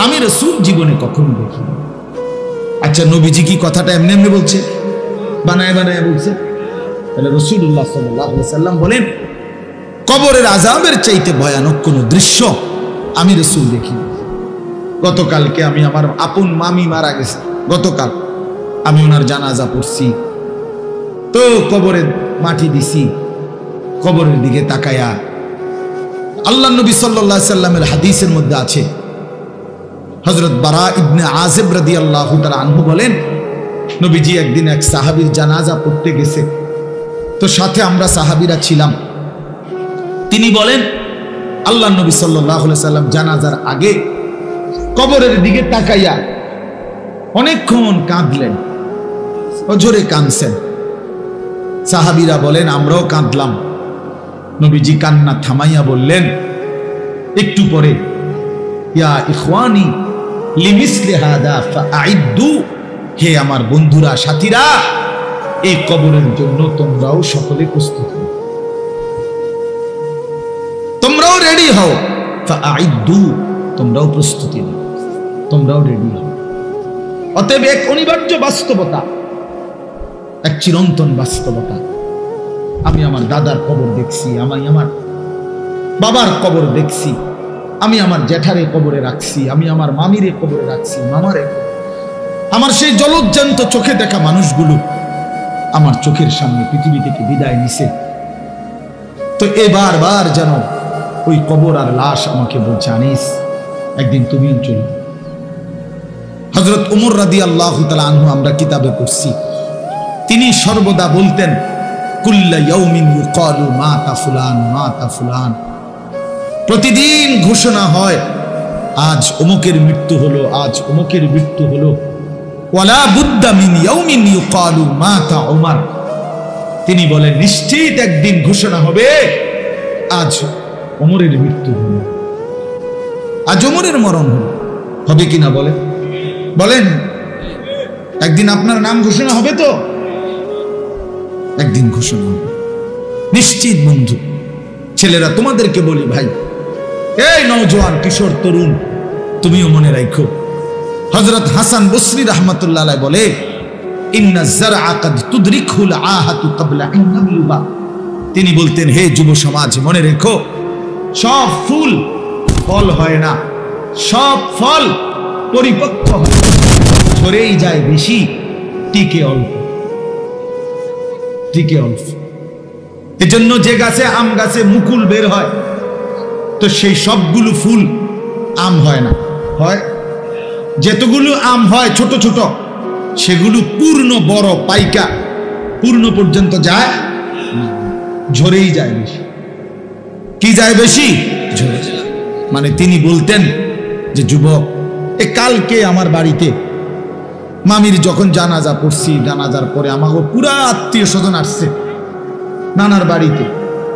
Speaker 1: আমি রাসূল জীবনে কখনো দেখিনি। আচ্ছা, নবীজি কি কথাটা এমনি এমনি বলছে, বানায় বানায় বলছে? তাহলে রাসূলুল্লাহ সাল্লাল্লাহু আলাইহি ওয়াসাল্লাম বলেন, কবরের আযাবের চাইতে ভয়ানক কোন দৃশ্য আমি রাসূল দেখিনি। গতকালকে আমি আমার আপন মামি মারা গেছে, গতকাল আমি ওনার জানাজা পড়ছি, তো কবরে মাটি দিছি, কবরের দিকে তাকায়া আল্লাহ নবী সাল্লাল্লাহু আলাইহি সাল্লামের হাদিসের মধ্যে আছে, হযরত বারা ইবনে আযিব রাদিয়াল্লাহু তাআলা আনহু বলেন, নবীজি একদিন এক সাহাবীর জানাজা পড়তে গেছে, তো সাথে আমরা সাহাবীরা ছিলাম। তিনি বলেন, আল্লাহ নবী সাল্লাল্লাহু আলাইহি সাল্লাম জানাজার আগে কবরের দিকে তাকাইয়া অনেকক্ষণ কাঁদলেন, জোরে কাঁদছেন। সাহাবীরা বলেন, আমরাও কাঁদলাম। নবীজি কান্না থামাইয়া বললেন একটু পরে, ইয়া ইখওয়ানি লিমিসলি হাদা ফাআইদ্দু, হে আমার বন্ধুরা, সাথীরা, এই কবরের জন্য তোমরাও সকলে প্রস্তুত হও, তোমরাও রেডি হও। ফাআইদ্দু, তোমরাও প্রস্তুতি নাও, তোমরাও রেডি হও। অতএব এক অনিবার্য বাস্তবতা, এক চিরন্তন বাস্তবতা। আমি আমার দাদার কবর দেখছি, আমি আমার বাবার কবর দেখছি, আমি আমার জ্যাঠারে কবরে রাখছি, আমি আমার মামিরে কবরে রাখছি, মামারে। আমার সেই জলজ্জান্ত চোখে দেখা মানুষগুলো আমার চোখের সামনে পৃথিবী থেকে বিদায় নিছে। তো এবার বার যেন ওই কবর আর লাশ আমাকে বলছে, আনিস, একদিন তুমিও চলো। হযরত ওমর রাদিয়াল্লাহু তাআলা আনহু আমরা কিতাবে পড়ছি, তিনি সর্বদা বলতেন, কুল্লা ইয়াউমিন ইউকালু মাতা ফুলান মাতা ফুলান। প্রতিদিন ঘোষণা হয়, আজ অমুকের মৃত্যু হলো, আজ অমুকের মৃত্যু হলো। ওয়ালা বুদ্দা মিন ইয়াউমিন ইউকালু মাতা ওমর। তিনি বলেন, নিশ্চিত একদিন ঘোষণা হবে, আজ ওমরের মৃত্যু হলো, আজ ওমরের মরণ হলো। হবে কিনা বলেন? বলেন, একদিন আপনার নাম ঘোষণা হবে তো? একদিন ঘোষণা হবে নিশ্চিত। বন্ধু, ছেলেরা, তোমাদেরকে বলি, ভাই, এই নওজোয়ান কিশোর তরুণ, তুমিও মনে রাখো, হযরত হাসান বসরি রাহমাতুল্লাহ আলাইহি বলে, ইন্না যারআ কাদ তুদরিকুল আহাতু ক্বাবলা আন ইয়াবলুগা। তিনি বলতেন, হে যুব সমাজ, মনে রেখো, সব ফুল ফল হয় না, সব ফল পরিপক্ক হয়, ঝরেই যায় বেশি, টিকে অল্প, টিকে অল্প। এজন্য যে গাছে আম গাছে মুকুল বের হয়, তো সেই সবগুলো ফুল আম হয় না, হয় যেতগুলো আম হয় ছোট ছোট, সেগুলো পূর্ণ বড় পাইকা পূর্ণ পর্যন্ত যায়, ঝরেই যায় বেশি। কি যায় বেশি? ঝরে। মানে তিনি বলতেন যে, যুবক, এ কালকে আমার বাড়িতে মামির যখন জানাজা পড়ছি, জানাজার পরে আমাকে পুরা আত্মীয় স্বজন আসছে নানার বাড়িতে।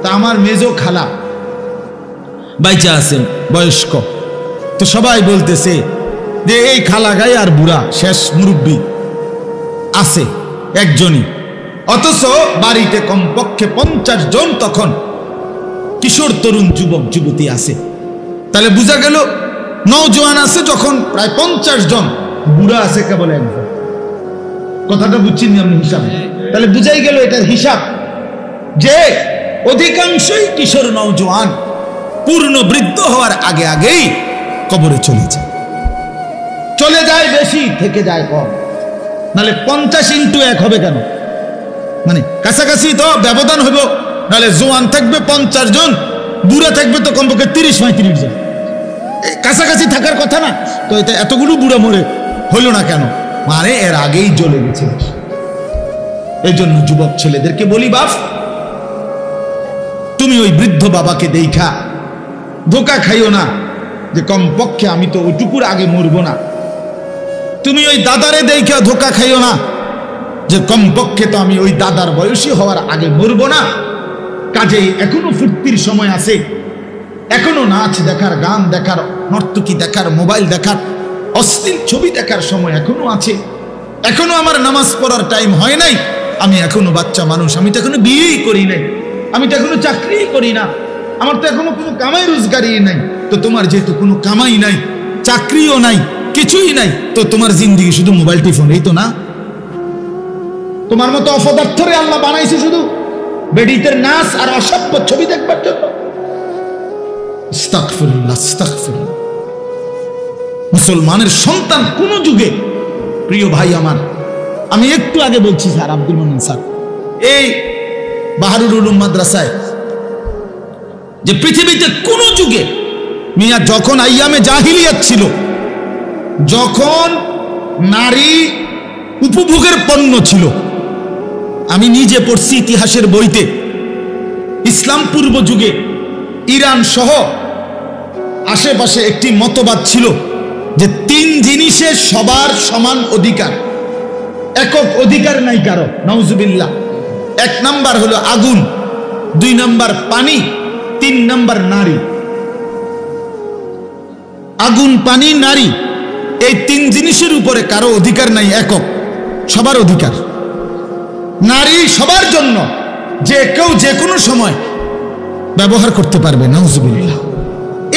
Speaker 1: তা আমার মেজো খালা বাইচা আছেন, বয়স্ক, তো সবাই বলতেছে যে এই খালা গায়ে আর বুড়া শেষ মুরব্বী আছে একজনই, অথচ বাড়িতে কমপক্ষে 50 জন তখন কিশোর তরুণ যুবক যুবতী আছে। তাহলে বোঝা গেল নওজোয়ান আছে যখন প্রায় 50 জন, বুড়া আছে কেবল একজন। কথাটা বুঝছেন আপনি হিসাবে? তাহলে বুঝাই গেল এটার হিসাব যে অধিকাংশই কিশোর নওজোয়ান পূর্ণ বৃদ্ধ হওয়ার আগে আগেই কবরে চলে যায় বেশি, থেকে যায় কম। নাহলে 50 × 1 হবে কেন? মানে কাছাকাছি তো ব্যবধান হইব, নাহলে জোয়ান থাকবে 50 জন, বুড়া থাকবে তো কমপক্ষে 30-35 জন, কাছাকাছি থাকার কথা না। তো এটা এতগুলো বুড়া মরে হইল না কেন? মানে এর আগেই চলে গেছে। এই জন্য যুবক ছেলেদেরকে বলি, বাপ তুমি ওই বৃদ্ধ বাবাকে দেখা ধোকা খাইও না যে কমপক্ষে আমি তো ওইটুকুর আগে মরবো না। তুমি ওই দাদারে দেখা ধোকা খাইও না যে কমপক্ষে তো আমি ওই দাদার বয়সী হওয়ার আগে মরবো না। কাজেই এখনো ফুর্তির সময় আছে, এখনো নাচ দেখার, গান দেখার, নর্তকী দেখার, মোবাইল দেখার, অশ্লীল ছবি দেখার সময় এখনো আছে। এখনো আমার নামাজ পড়ার টাইম হয় নাই, আমি এখনো বাচ্চা মানুষ, আমি তো এখনো বিয়েই করি নাই, আমি তো এখনো চাকরি করি না, আমার তো এখনো কোনো কামাই রোজগারই নাই। তো তোমার যেহেতু কোনো কামাই নাই, চাকরিও নাই, কিছুই নাই, তো তোমার জিন্দিগি শুধু মোবাইল টিফোন, এই তো না? তোমার মতো অপদার্থরে আল্লাহ বানাইছে শুধু বেডিতের নাচ আর অসভ্য ছবি দেখবার জন্য। আস্তাগফিরুল্লাহ, আস্তাগফিরুল্লাহ। মুসলমানের সন্তান কোন যুগে, প্রিয় ভাই আমার, আমি একটু আগে বলছি স্যার আব্দুল মান্নান স্যার এই বাহারুল উলুম মাদ্রাসায়, যে পৃথিবীতে কোন যুগে মিয়া যখন আইয়ামে জাহিলিয়াত ছিল, যখন নারী উপভোগের পণ্য ছিল, আমি নিজে পড়ছি ইতিহাসের বইতে, ইসলাম পূর্ব যুগে ইরান সহ আশেপাশে একটি মতবাদ ছিল যে 3 জিনিসে সবার সমান অধিকার, একক অধিকার নাই কারো, নাউজুবিল্লাহ। 1 নাম্বার হলো আগুন, 2 নাম্বার পানি, 3 নাম্বার নারী। আগুন, পানি, নারী, এই 3 জিনিসের উপরে কারো অধিকার নাই, একক, সবার অধিকার। নারী সবার জন্য, যে কেউ যে কোনো সময় ব্যবহার করতে পারবে, নাউজুবিল্লাহ।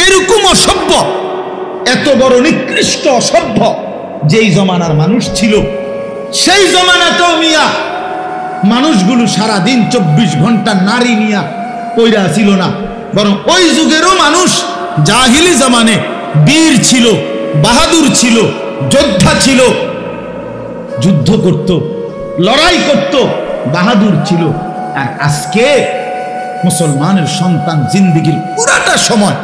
Speaker 1: এরকম অসভ্য, এত বড় নিকৃষ্ট অসভ্য যেই জমানার মানুষ ছিল, সেই জমানাতেও মিয়া মানুষগুলো সারাদিন 24 ঘন্টা নারী নিয়া পইরা ছিল না, বরং ওই যুগেরও মানুষ জাহিলি জামানে বীর ছিল, বাহাদুর ছিল, যোদ্ধা ছিল, যুদ্ধ করত, লড়াই করত, বাহাদুর ছিল। আর আজকে মুসলমানের সন্তান জিন্দিগির পুরাটা সময়,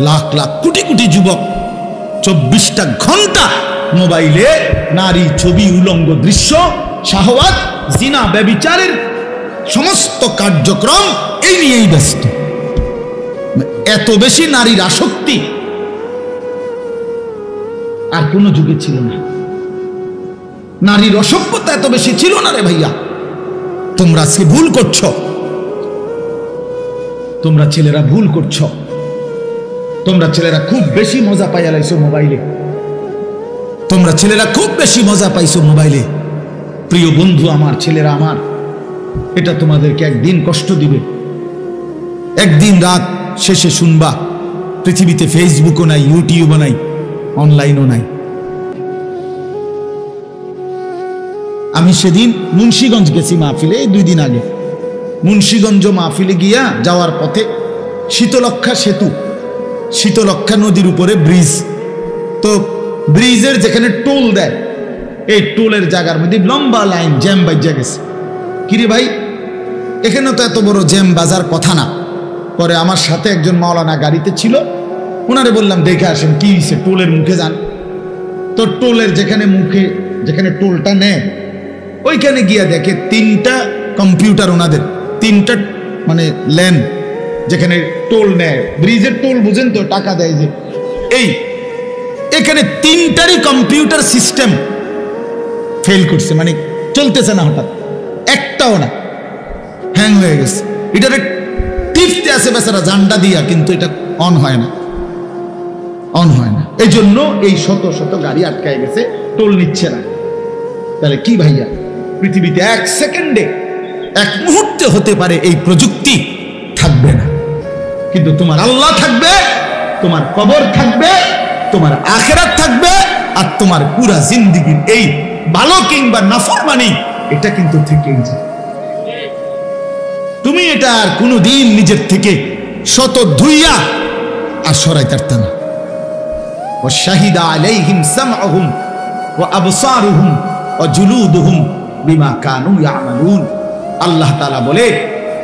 Speaker 1: লাখ লাখ কোটি কোটি যুবক 24টা ঘন্টা মোবাইলে নারী, ছবি, উলঙ্গ দৃশ্য, শাহওয়াত, জিনা, ব্যভিচারের সমস্ত কার্যক্রম এই নিয়েই ব্যস্ত। এত বেশি নারীর আসক্তি আর কোন যুগে ছিল না। নারীর অসভ্যতা এত বেশি ছিল না রে ভাইয়া। তোমরা আজকে ভুল করছো, তোমরা ছেলেরা ভুল করছো। তোমরা ছেলেরা খুব বেশি মজা পাইয়া লাইছো মোবাইলে, তোমরা ছেলেরা খুব বেশি মজা পাইছো মোবাইলে। প্রিয় বন্ধু আমার, ছেলেরা আমার, এটা তোমাদেরকে একদিন কষ্ট দিবে। একদিন রাত শেষে শুনবা পৃথিবীতে ফেসবুকও নাই, ইউটিউবও নাই, অনলাইনও নাই। আমি সেদিন মুন্সিগঞ্জ গেছি মাহফিলে, 2 দিন আগে। মুন্সিগঞ্জ মাহফিলে গিয়া যাওয়ার পথে শীতলক্ষা সেতু, শীতলক্ষা নদীর উপরে ব্রিজ, তো ব্রিজের যেখানে টোল দেয়, এই টোলের জায়গার মধ্যে লম্বা লাইন, জ্যাম বাজা গেছে। কিরে ভাই, এখানে তো এত বড় জ্যাম বাজার কথা না। পরে আমার সাথে একজন মাওলানা গাড়িতে ছিল, ওনারে বললাম দেখে আসেন কি হয়েছে, টোলের মুখে যান। তো টোলের যেখানে মুখে, যেখানে টোলটা নেয়, ওইখানে গিয়া দেখে 3টা কম্পিউটার, ওনাদের 3টা মানে লেন যেখানে টোল নেয়, ব্রিজের টোল বুঝেন তো, টাকা দেয় যে, এই এখানে 3টারই কম্পিউটার সিস্টেম ফেল করছে, মানে চলতেছে না, হঠাৎ একটাও না, হ্যাং হয়ে গেছে। এটার টিপতে আছে বেচারা জান্ডা দিয়া, কিন্তু এটা অন হয় না, অন হয় না। এই জন্য এই শত শত গাড়ি আটকায় গেছে, টোল নিচ্ছে না। তাহলে কি ভাইয়া, পৃথিবীতে 1 সেকেন্ডে, 1 মুহূর্তে হতে পারে এই প্রযুক্তি থাকবে না, কিন্তু তোমার আল্লাহ থাকবে, তোমার কবর থাকবে, তোমার আখিরাত থাকবে, আর তোমার পুরা জিন্দেগির এই ভালো কিংবা নাফরমানি, এটা কিন্তু থেকেই যায়। তুমি এটা আর কোনোদিন নিজের থেকে শত ধুইয়া আর সরাইতে পারত না। ওয়াশাহিদা আলাইহিম সামউহুম ওয়া আবসারুহুম ওয়া জুলুদুহুম বিমা কানু ইয়ামালুন। আল্লাহ তাআলা বলে,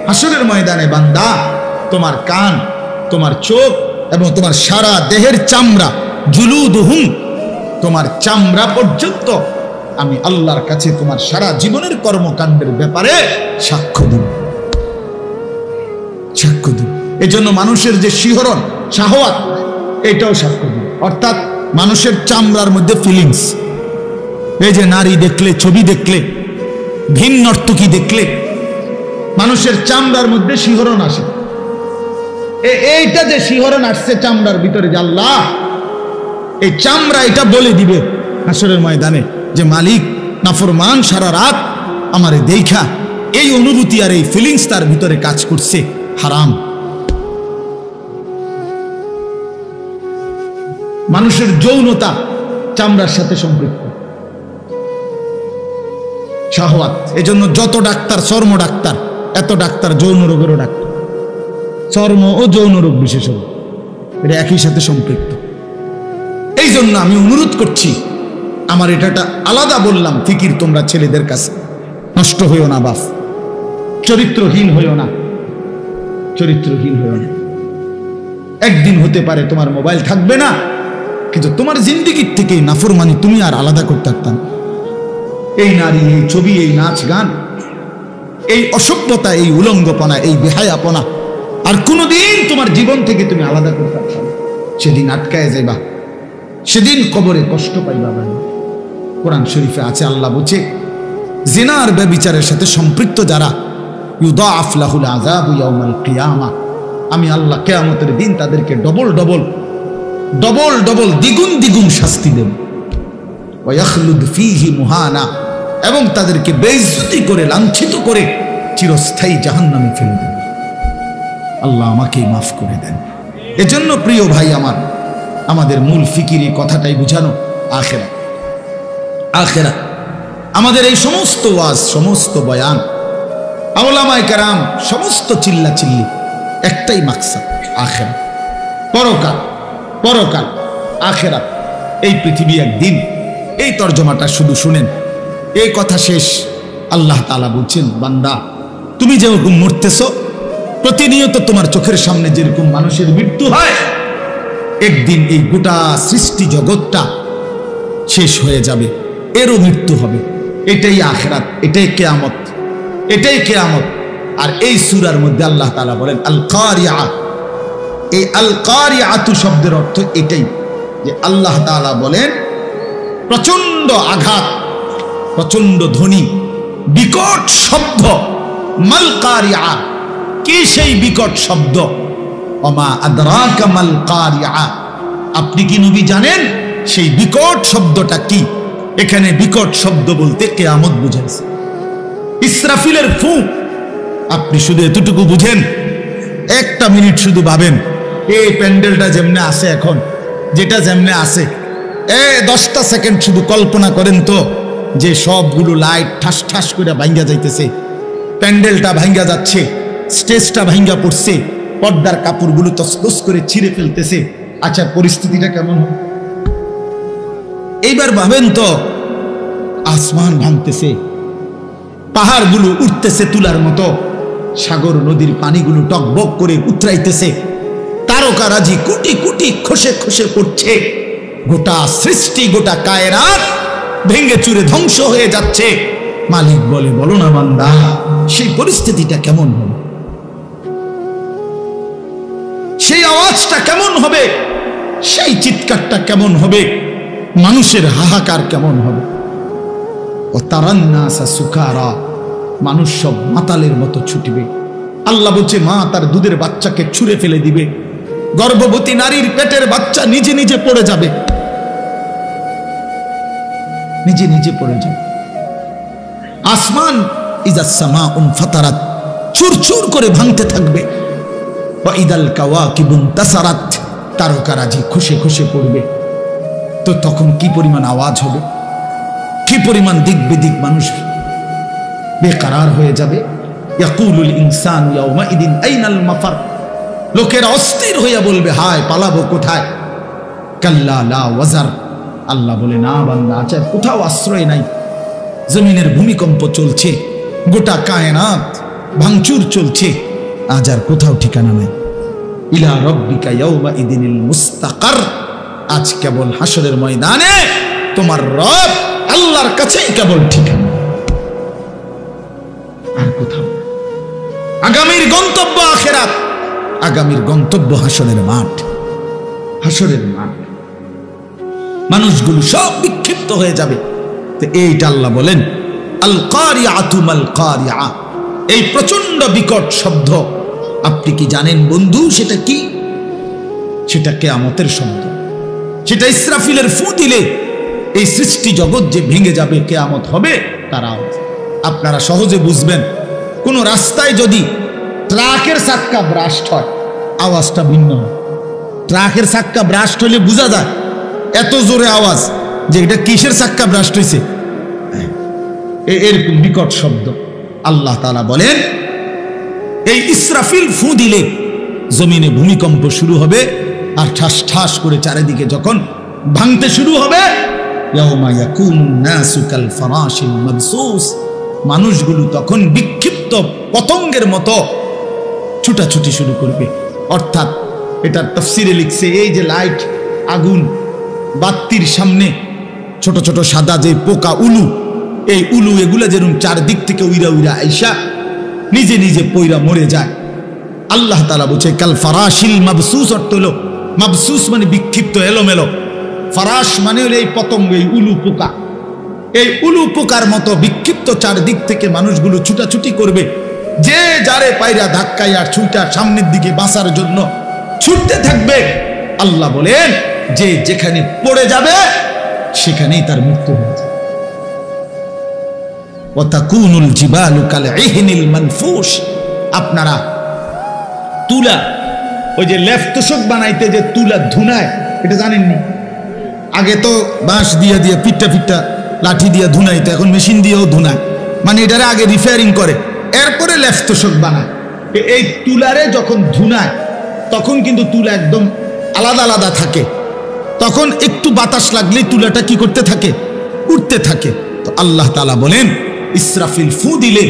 Speaker 1: হাসরের ময়দানে বান্দা, তোমার কান, তোমার চোখ এবং তোমার সারা দেহের চামড়া, জুলুদুহুম, তোমার চামড়া পর্যন্ত আমি আল্লাহর কাছে তোমার সারা জীবনের কর্মকাণ্ডের ব্যাপারে সাক্ষ্য দিব, সাক্ষ্য দিব। এজন্য মানুষের যে শিহরণ, শাহওয়াত, এটাও সাক্ষ্য দিব। অর্থাৎ মানুষের চামড়ার মধ্যে ফিলিংস, এই যে নারী দেখলে, ছবি দেখলে, ভিন্ন নর্তকী দেখলে মানুষের চামড়ার মধ্যে শিহরণ আসে। এইটা যে শিহরণ আসছে চামড়ার ভিতরে, যে আল্লাহ এই চামড়া এটা বলে দিবে হাসরের ময়দানে যে মালিক নাফরমান সারা রাত আমারে দেখা, এই অনুভূতি আর এই ফিলিংস তার ভিতরে কাজ করছে, হারাম। মানুষের যৌনতা চামড়ার সাথে সম্পৃক্ত, শাহওয়াত। এজন্য যত ডাক্তার, চর্ম ডাক্তার, এত ডাক্তার যৌন রোগেরও ডাক্তার, চর্ম ও যৌন রোগ বিশেষজ্ঞ, এটা একই সাথে সম্পৃক্ত। এই জন্য আমি অনুরোধ করছি, আমার এটা আলাদা বললাম ফিকির, তোমরা ছেলেদের কাছে নষ্ট হইও না বাপ, চরিত্রহীন হইও না, চরিত্রহীন হইও না। একদিন হতে পারে তোমার মোবাইল থাকবে না, কিন্তু তোমার জিন্দিগির থেকে নাফরমানি তুমি আর আলাদা করতে পারতাম। এই নারী, এই ছবি, এই নাচ গান, এই অসভ্যতা, এই উলঙ্গপনা, এই বেহায়াপনা আর কোনোদিন তোমার জীবন থেকে তুমি আলাদা করতে পারতাম। সেদিন আটকায় যাইবা, সেদিন কবরে কষ্ট পাইবা। কোরআন শরীফে আছে, আল্লাহ বলছে জিনা আর ব্যভিচারের সাথে সম্পৃক্ত যারা, ইউদাআফ লাহুল আযাবু ইয়াউমাল কিয়ামা, আমি আল্লাহ কিয়ামতের দিন তাদেরকে ডবল ডবল ডবল ডবল দ্বিগুণ দ্বিগুণ শাস্তি দেব। ওয়া ইয়াখলুদ ফীহি মুহানা, এবং তাদেরকে বেইজ্জতি করে, লাঞ্ছিত করে চিরস্থায়ী জাহান্নামে ফেলে দেব। আল্লাহ আমাকেই মাফ করে দেন। এজন্য প্রিয় ভাই আমার, আমাদের মূল ফিকিরি কথাটাই বুঝানো আখিরাত। আখিরাত আমাদের এই সমস্ত ওয়াজ, সমস্ত বয়ান, উলামায়ে কেরাম সমস্ত চিল্লা চিল্লি, একটাই মাকসাদ, আখিরাত, পরকাল, পরকাল, আখিরাত। এই পৃথিবী একদিন, এই তর্জমাটা শুধু শুনেন, এই কথা শেষ। আল্লাহ তাআলা বলছেন, বান্দা তুমি যেরকম মরতেছো, প্রতিনিয়ত তোমার চোখের সামনে যেরকম মানুষের মৃত্যু হয়, একদিন এই গোটা সৃষ্টি জগৎটা শেষ হয়ে যাবে, এরও মৃত্যু হবে। এটাই আখিরাত, এটাই কিয়ামত, এটাই কিয়ামত। আর এই সূরার মধ্যে আল্লাহ তাআলা বলেন আল কারিয়া। এই আল কারিয়াতু শব্দের অর্থ এটাই, যে আল্লাহ তাআলা বলেন প্রচন্ড আঘাত, প্রচন্ড ধ্বনি, বিকট শব্দ। মাল কারিয়া, কি সেই বিকট শব্দ? ওমা আদরাকা মাল কারিয়া, আপনি কি নবী জানেন সেই বিকট শব্দটা কি? এখানে বিকট শব্দ বলতে কিয়ামত বুঝাইছে, ইসরাফিলের ফুঁক। আপনি শুধু এতটুকু বুঝেন, একটা মিনিট শুধু ভাবেন, এই প্যান্ডেলটা যেমনে আছে এখন, যেটা যেমনে আছে, 10টা সেকেন্ড শুধু কল্পনা করেন তো, যে সবগুলো লাইট ঠাস ঠাস করে ভাঙ্গা যাইতেছে, প্যান্ডেলটা ভাঙ্গা যাচ্ছে, স্টেজটা ভাঙ্গা পড়ছে, পর্দার কাপড়গুলো তসতস করে ছিঁড়ে ফেলতেছে। আচ্ছা, পরিস্থিতিটা কেমন হবে? এইবার ভাবেন তো, আসমান ভাঙতেছে, পাহাড়গুলো উঠতেছে তুলার মতো, সাগর নদীর পানিগুলো টকবক করে উতরাইতেছে, তারকারাজি কোটি কোটি খসে খসে পড়ছে, গোটা সৃষ্টি, গোটা কায়নাত ভেঙে চুরে ধ্বংস হয়ে যাচ্ছে। মালিক বলে, বলো না বান্দা, সেই পরিস্থিতিটা কেমন হবে? সেই আওয়াজটা কেমন হবে? সেই চিৎকারটা কেমন হবে? মানুষের হাহাকার কেমন হবে? ও তারান্নাসা সুকারা, মানুষ সব মাতালের মতো ছুটবে। আল্লাহ বলছে, মা তার দুধের বাচ্চাকে ছুঁড়ে ফেলে দিবে, গর্ভবতী নারীর পেটের বাচ্চা নিজে নিজে পড়ে যাবে, নিজে নিজে পড়ে যাবে। আসমান ইজা সামাউন ফাতারাত, চুরচুর করে ভাঙতে থাকবে। ওয়া ইদাল কাওয়াকিবুন তাসারাত, তারকারাজি খসে খসে পড়বে। তো তখন কি পরিমাণ আওয়াজ হবে, কি পরিমাণ দিক বিদিক মানুষ বেকারার হয়ে যাবে। ইয়াকুলুল ইনসানু ইয়াউমাইদিন আইনাল মাফার, লোকেরা অস্থির হইয়া বলবে, হায় পালাবো কোথায়? কাল্লা লা ওয়াজার, আল্লাহ বলে, না বান্দা, আচ্ছা কোথাও আশ্রয় নাই। জমিনের ভূমিকম্প চলছে, গোটা কায়নাত ভাঙচুর চলছে, আজ আর কোথাও ঠিকানা নাই। ইলা রাব্বিকা ইয়াউমাইদিনিল মুস্তাকার, আজ কেবল হাসরের ময়দানে তোমার রব আল্লাহর কাছেই কেবল ঠিকানা, আর কোথাও। আগামীর গন্তব্য আখিরাত, আগামীর গন্তব্য হাসরের মাঠ। হাসরের মাঠ, মানুষগুলো সব বিক্ষিপ্ত হয়ে যাবে। তো এইটা আল্লাহ বলেন আল কারিআতু মাল কারিআ, এই প্রচন্ড বিকট শব্দ আপনি কি জানেন বন্ধু সেটা কি? সেটা কিয়ামতের শব্দ। সেটা ইসরাফিলের ফু দিলে এই সৃষ্টি জগৎ যে ভেঙে যাবে, কিয়ামত হবে, তার আওয়াজ আপনারা সহজে বুঝবেন। কোন রাস্তায় যদি ট্রাকের চাক্কা ব্রাস্ট হয়, আওয়াজটা ভিন্ন হয়। ট্রাকের চাক্কা ব্রাস্ট হলে বোঝা যায় এত জোরে আওয়াজ যে এটা কিসের চাক্কা ব্রাস্ট হয়েছে, এরকম বিকট শব্দ। আল্লাহ তাআলা বলেন এই ইসরাফিল ফু দিলে জমিনে ভূমিকম্প শুরু হবে, আর ঠাস ঠাস করে চারিদিকে যখন ভাঙতে শুরু হবে, ইয়াউমা ইয়াকুনুন নাসু কাল ফারাশিল মাবসুস, মানুষগুলো তখন বিক্ষিপ্ত পতঙ্গের মতো ছুটাছুটি শুরু করবে। অর্থাৎ এটা তাফসিরে লিখছে, এই যে লাইট, আগুন, বাতির সামনে ছোট ছোট সাদা যে পোকা উলু, এই উলু এগুলা যেরকম চারদিক থেকে উইরা উইরা আইসা নিজে নিজে পইরা মরে যায়। আল্লাহ তাআলা বলছে কাল ফারাশিল মাবসুস, অর্থ হলো মাবসুস মানে বিক্ষিপ্ত, এলোমেলো। ফারাশ মানে হলো এই পতঙ্গ, এই উলু পোকা। এই উলু পোকার মতো বিক্ষিপ্ত চারদিক থেকে মানুষগুলো ছুটাছুটি করবে, যে যারে পায়রা ধাক্কায় আর ছুটা সামনের দিকে বাঁচার জন্য ছুটতে থাকবে। আল্লাহ বলেন যে যেখানে পড়ে যাবে সেখানেই তার মৃত্যু হয়ে যাবে। ওয়াতাকুনুল জিবালু কাল ইহনিল মানফুশ, আপনারা তুলা, ওই যে লেফ তোষক বানাইতে যে তুলা ধুনায়, এটা জানেননি? আগে তো বাঁশ দিয়ে দিয়ে পিট্টা পিট্টা লাঠি দিয়ে ধুনাইতো, এখন মেশিন দিয়েও ধুনায়, মানে এটারে আগে রিপেয়ারিং করে এরপরে লেফ তোষক বানায়। এই তুলারে যখন ধুনায় তখন কিন্তু তুলা একদম আলাদা আলাদা থাকে, তখন একটু বাতাস লাগলেই তুলাটা কি করতে থাকে? উঠতে থাকে। তো আল্লাহ তাআলা বলেন ইসরাফিল ফু দিলে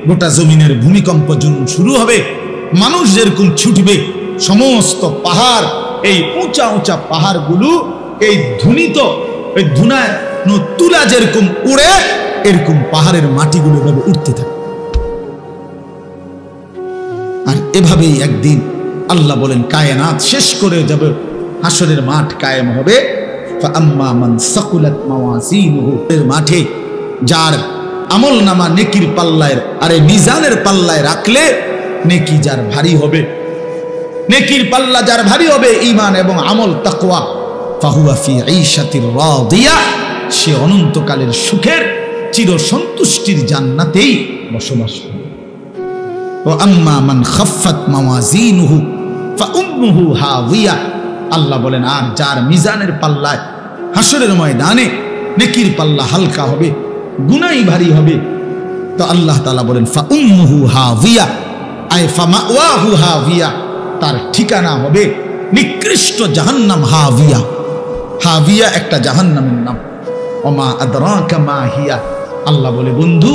Speaker 1: গোটা জমিনের ভূমিকম্প শুরু হবে, মানুষ যেরকম ছুটবে, সমস্ত পাহাড়, এই উঁচা উঁচা পাহাড়গুলো এই ধুনিত, এই ধুনায় তুলা যেরকম উড়ে, এরকম পাহাড়ের মাটিগুলো এভাবে উঠতে থাকে। আর এভাবেই একদিন আল্লাহ বলেন কায়নাত শেষ করে যাবে, হাসরের মাঠ কায়েম হবে। ফাআম্মা মান সাকুলাত মাওয়াজিনুহু, এর মাঠে যার আমল নামা নেকির পাল্লায়, আরে মিজানের পাল্লায় রাখলে নেকি যার ভারী হবে, নেকির পাল্লা যার ভারী হবে ঈমান এবং আমল তাকওয়া, ফাহুয়া ফি ঈশাতির রাদিয়া, সে অনন্তকালের সুখের চির সন্তুষ্টির জান্নাতেই বসবাস করবে। ওয়া আম্মা মান খাফফাত মাওয়াজিনুহু ফাউম্মুহু হাওয়িয়া, আল্লাহ বলেন আর যার মিজানের পাল্লায় হাসরের ময়দানে নেকির পাল্লা হালকা হবে, গুনাহ ভারী হবে, তো আল্লাহ তাআলা বলেন ফাউম্মুহু হাওয়িয়া, আই ফামাওয়াহু হাওয়িয়া, তার ঠিকানা হবে নিকৃষ্ট জাহান্নাম। হাওয়িয়া, হাওয়িয়া একটা জাহান্নামের নাম। ওমা আদরাকা মা হিয়া, আল্লাহ বলে বন্ধু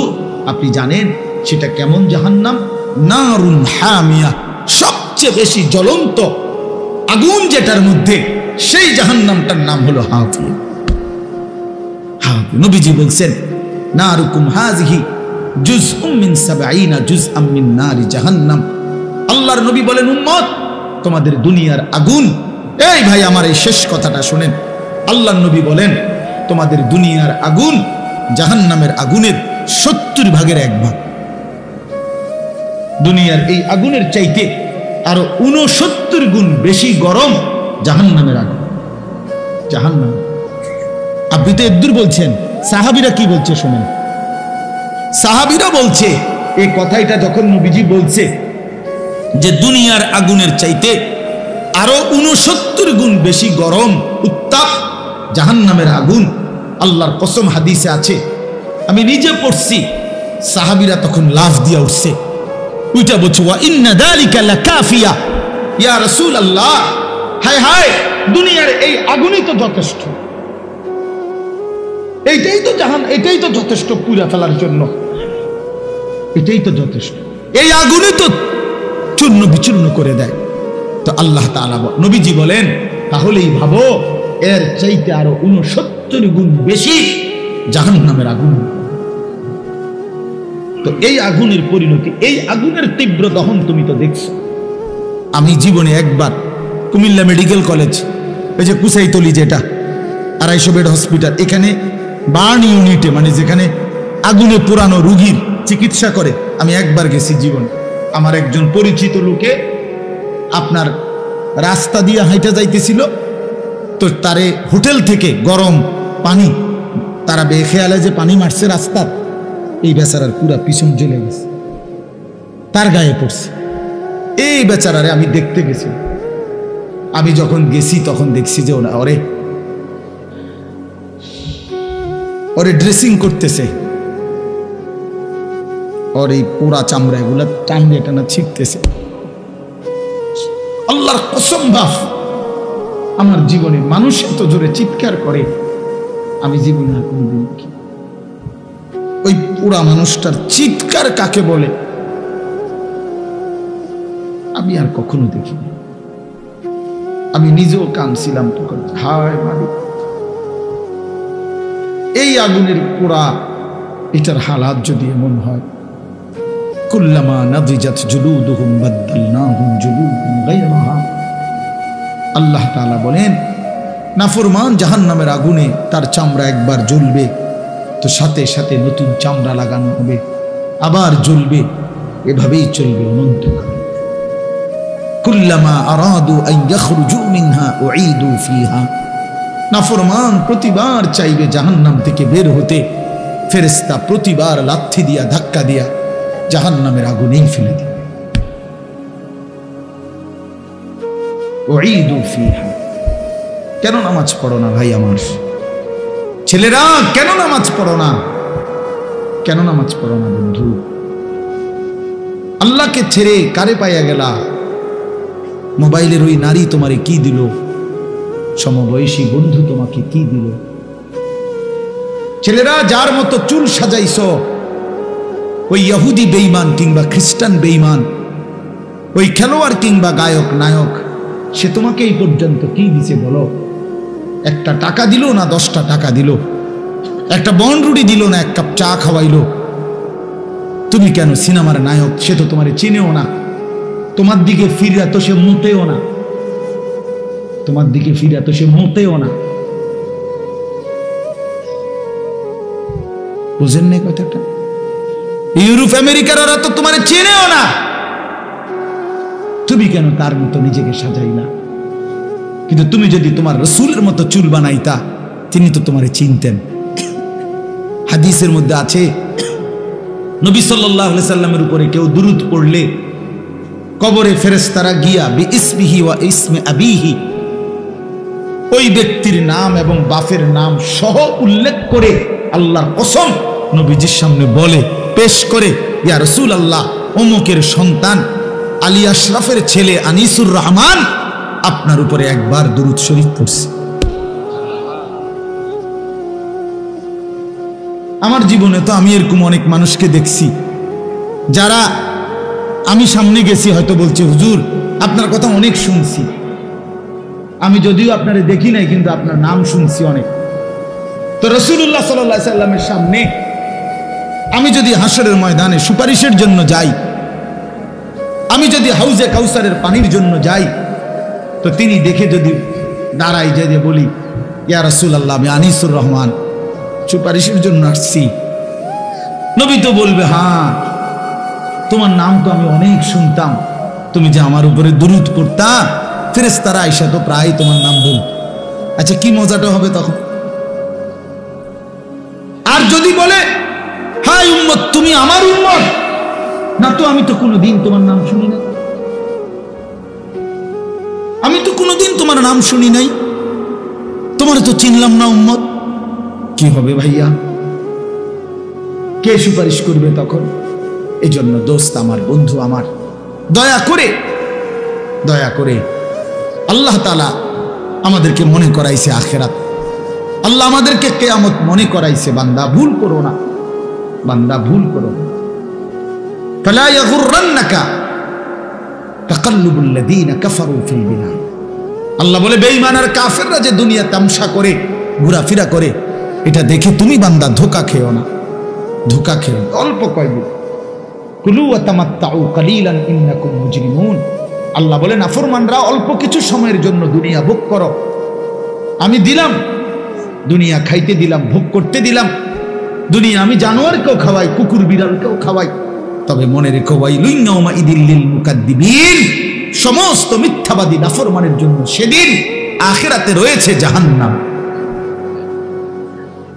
Speaker 1: আপনি জানেন সেটা কেমন জাহান্নাম? নারুন হামিয়া, সবচেয়ে বেশি জ্বলন্ত আগুন যেটার মধ্যে, সেই জাহান্নামটার নাম হলো হাওয়িয়া। নবীজি বলছেন নারুকুম হাযিহি জুজউম মিন ৭০ জুজআম মিন নারি জাহান্নাম। আল্লাহর নবী বলেন উম্মত তোমাদের দুনিয়ার আগুন, এই ভাই আমার এই শেষ কথাটা শুনেন, আল্লাহর নবী বলেন তোমাদের দুনিয়ার আগুন জাহান্নামের আগুনের ৭০ ভাগের ১ ভাগ। দুনিয়ার এই আগুনের চাইতে আরো ৬৯ গুণ বেশি গরম জাহান্নামের আগুন। জাহান্নাম, আপনি তো এদ্দুর বলছেন, সাহাবীরা কি বলছে শুনেন। সাহাবীরা বলছে এই কথাটা যখন নবীজি বলছে যে দুনিয়ার আগুনের চাইতে আরো ৬৯ গুণ বেশি গরম উত্তাপ জাহান্নামের আগুন, আল্লাহর কসম হাদিসে আছে, আমি নিজে পড়ছি, সাহাবীরা তখন লাফ দিয়া উঠছে, উইটা বলছে ওয়া ইন্না যালিকা লাকাফিয়া ইয়া রাসূলুল্লাহ, হায় হায় দুনিয়ার এই আগুনই তো যথেষ্ট, এইটাই তো এটাই তো যথেষ্ট পুড়া ফেলার জন্য, এটাই তো যথেষ্ট, এই আগুনই তো চূর্ণ বিচূর্ণ করে দেয়। তো আল্লাহ তাআলা নবীজি বলেন তাহলেই ভাবো এর চাইতে আরো ৬৯ গুণ বেশি জাহান্নামের আগুন। তো এই আগুনের পরিণতি, এই আগুনের তীব্র দহন তুমি তো দেখছো। আমি জীবনে একবার কুমিল্লা মেডিকেল কলেজ, এই যে কুসাইতলি, যেটা 250 বেড হসপিটাল, এখানে বার্ন ইউনিটে, মানে যেখানে আগুনে পোড়ানো রুগীর চিকিৎসা করে, আমি একবার গেছি জীবনে। আমার একজন পরিচিত লোকে আপনার রাস্তা দিয়ে হাইটা যাইতেছিল, তো তারে হোটেল থেকে গরম পানি, তারা বেখেয়ালে যে পানি মারছে রাস্তার, এই বেচারার পুরা পিছন জ্বলে গেছে, তার গায়ে পড়ছে। এই বেচারারে আমি দেখতে গেছি। আমি যখন গেছি তখন দেখছি যে ওরে ড্রেসিং করতেছে, ওর এই পোড়া চামড়া এগুলা টানলে টানা ছিটতেছে। আল্লাহর কসম বাপ, আমার জীবনে মানুষ এত জোরে চিৎকার করে আমি জীবনে আর কোনদিন দেখি। ওই পুরা মানুষটার চিৎকার কাকে বলে আমি আর কখনো দেখিনি। আমি নিজেও কাঁদছিলাম তখন, হায় মালিক, এই আগুনের পোড়া এটার হালাত যদি এমন হয়, কুল্লামা নাদিজাত জুলুদুহুম বাদদালনাহুম জুলুদান গায়রাহা। আল্লাহ তাআলা বলেন, নাফরমান জাহান্নামের আগুনে তার চামড়া একবার জ্বলবে, তো সাথে সাথে নতুন চামড়া লাগানো হবে, আবার জ্বলবে, এভাবেই চলবে অনন্তকাল। কুল্লামা আরাদু আন ইয়াখরুজু মিনহা উঈদু ফিহা। নাফরমান প্রতিবার চাইবে জাহান্নাম থেকে বের হতে, ফেরেশতা প্রতিবার লাথি দিয়া ধাক্কা দিয়া জাহান্নামের আগুনেই ফেলে দিবে। উঈদু ফিহা। কেন নামাজ পড়ো না ভাই আমার ছেলেরা? কেন নামাজ পড়ো না? কেন নামাজ পড়ো না বন্ধু? আল্লাহকে ছেড়ে কারে পাইয়া গেলা? মোবাইলের ওই নারী তোমারে কি দিল? সমবয়সী বন্ধু তোমাকে কি দিল? ছেলেরা যার মতো চুল সাজাইছ, ওই ইহুদি বেঈমান কিংবা খ্রিস্টান বেঈমান, ওই খেলোয়াড় কিংবা গায়ক নায়ক, সে তোমাকে এই পর্যন্ত কি দিছে বলো? একটা টাকা দিল না 10টা টাকা দিল? একটা বনরুটি দিল না 1 কাপ চা খাওয়াইলো? তুমি কেন সিনেমার নায়ক, সে তো তোমারে চিনেও না, তোমার দিকে ফিরে তো সে মোটেও না, তোমার দিকে ফিরে তো সে মোটেও না। বুঝেন না কথাটা? ইউরোপ আমেরিকার ওরা তো তোমারে চেনেও না, তুমি কেন তার মতো নিজেকে সাজাইলা? কিন্তু তুমি যদি তোমার রাসূলের মতো চুল বানাইতা, তিনি তো তোমারে চিনতেন। হাদিসের মধ্যে আছে, নবী সাল্লাল্লাহু আলাইহি সাল্লামের উপরে কেউ দুরূদ পড়লে কবরে ফেরেশতারা গিয়া বিইসমিহি ওয়া ইসমি আবিহি, ওই ব্যক্তির নাম এবং বাপের নাম সহ উল্লেখ করে আল্লাহর কসম নবীজির সামনে বলে, পেশ করে, ইয়া রাসূলুল্লাহ, অমুকের সন্তান আলী আশরাফের ছেলে আনিসুর রহমান আপনার উপরে একবার দুরূদ শরীফ পড়ছে। আমার জীবনে তো আমি এরকম অনেক মানুষকে দেখছি, যারা আমি সামনে গেছি হয়তো বলছে, হুজুর আপনার কথা অনেক শুনছি, আমি যদিও আপনারে দেখি নাই কিন্তু আপনার নাম শুনছি অনেক। তো রাসূলুল্লাহ সাল্লাল্লাহু আলাইহি সাল্লামের সামনে আমি যদি হাসরের ময়দানে সুপারিশের জন্য যাই, আমি যদি হাউজে কাউসারের পানির জন্য যাই, তো তিনি দেখে যদি দাঁড়াই, যে বলি, ইয়া রাসূলুল্লাহ, আমি আনিসুর রহমান সুপারিশের জন্য আসছি, নবী তো বলবে, হ্যাঁ তোমার নাম তো আমি অনেক শুনতাম, তুমি যে আমার উপরে দুরূদ পড়তা, ফেরেশতারা আয়েশা তো প্রায় তোমার নাম বলত। আচ্ছা কি মজাটা হবে তখন? আর যদি বলে, হাই উম্মত, তুমি আমার উম্মত না, তো আমি তো কোনোদিন তোমার নাম শুনি নাই, আমি তো কোনোদিন তোমার নাম শুনি নাই, তোমার তো চিনলাম না উম্মত, কি হবে ভাইয়া? কে সুপারিশ করবে তখন? এই জন্য দোস্ত আমার, বন্ধু আমার, দয়া করে আল্লাহ তাআলা আমাদেরকে মনে করাইছে আখিরাত, আল্লাহ আমাদেরকে কিয়ামত মনে করাইছে। বান্দা ভুল করো না, বান্দা ভুল করো না। ফালা ইয়াগুররান্নাকা তাকাল্লুবুল লাযীনা কাফারু ফিল বিলাদ। আল্লাহ বলে, বেঈমান আর কাফেররা যে দুনিয়া তামসা করে, ঘোরাফেরা করে, এটা দেখে তুমি বান্দা ধোঁকা খেও না, ধোঁকা খেও না। অল্প কয়দিন, কুলু ওয়া তামাত্তাউ কালিলান ইন্নাকুম মুজরিমুন। আল্লাহ বলেন নাফরমানরা অল্প কিছু সময়ের জন্য দুনিয়া ভোগ করো, আমি দিলাম দুনিয়া, খাইতে দিলাম, ভোগ করতে দিলাম দুনিয়া। আমি জানোয়ারকেও খাওয়াই, কুকুর বিড়ালকেও খাওয়াই, তবে মনে রেখো ওয়াইলুন ইয়াউমাইযিল লিল মুকাদ্দিবিন, সমস্ত মিথ্যাবাদী নাফরমানের জন্য সেদিন আখিরাতে রয়েছে জাহান্নাম।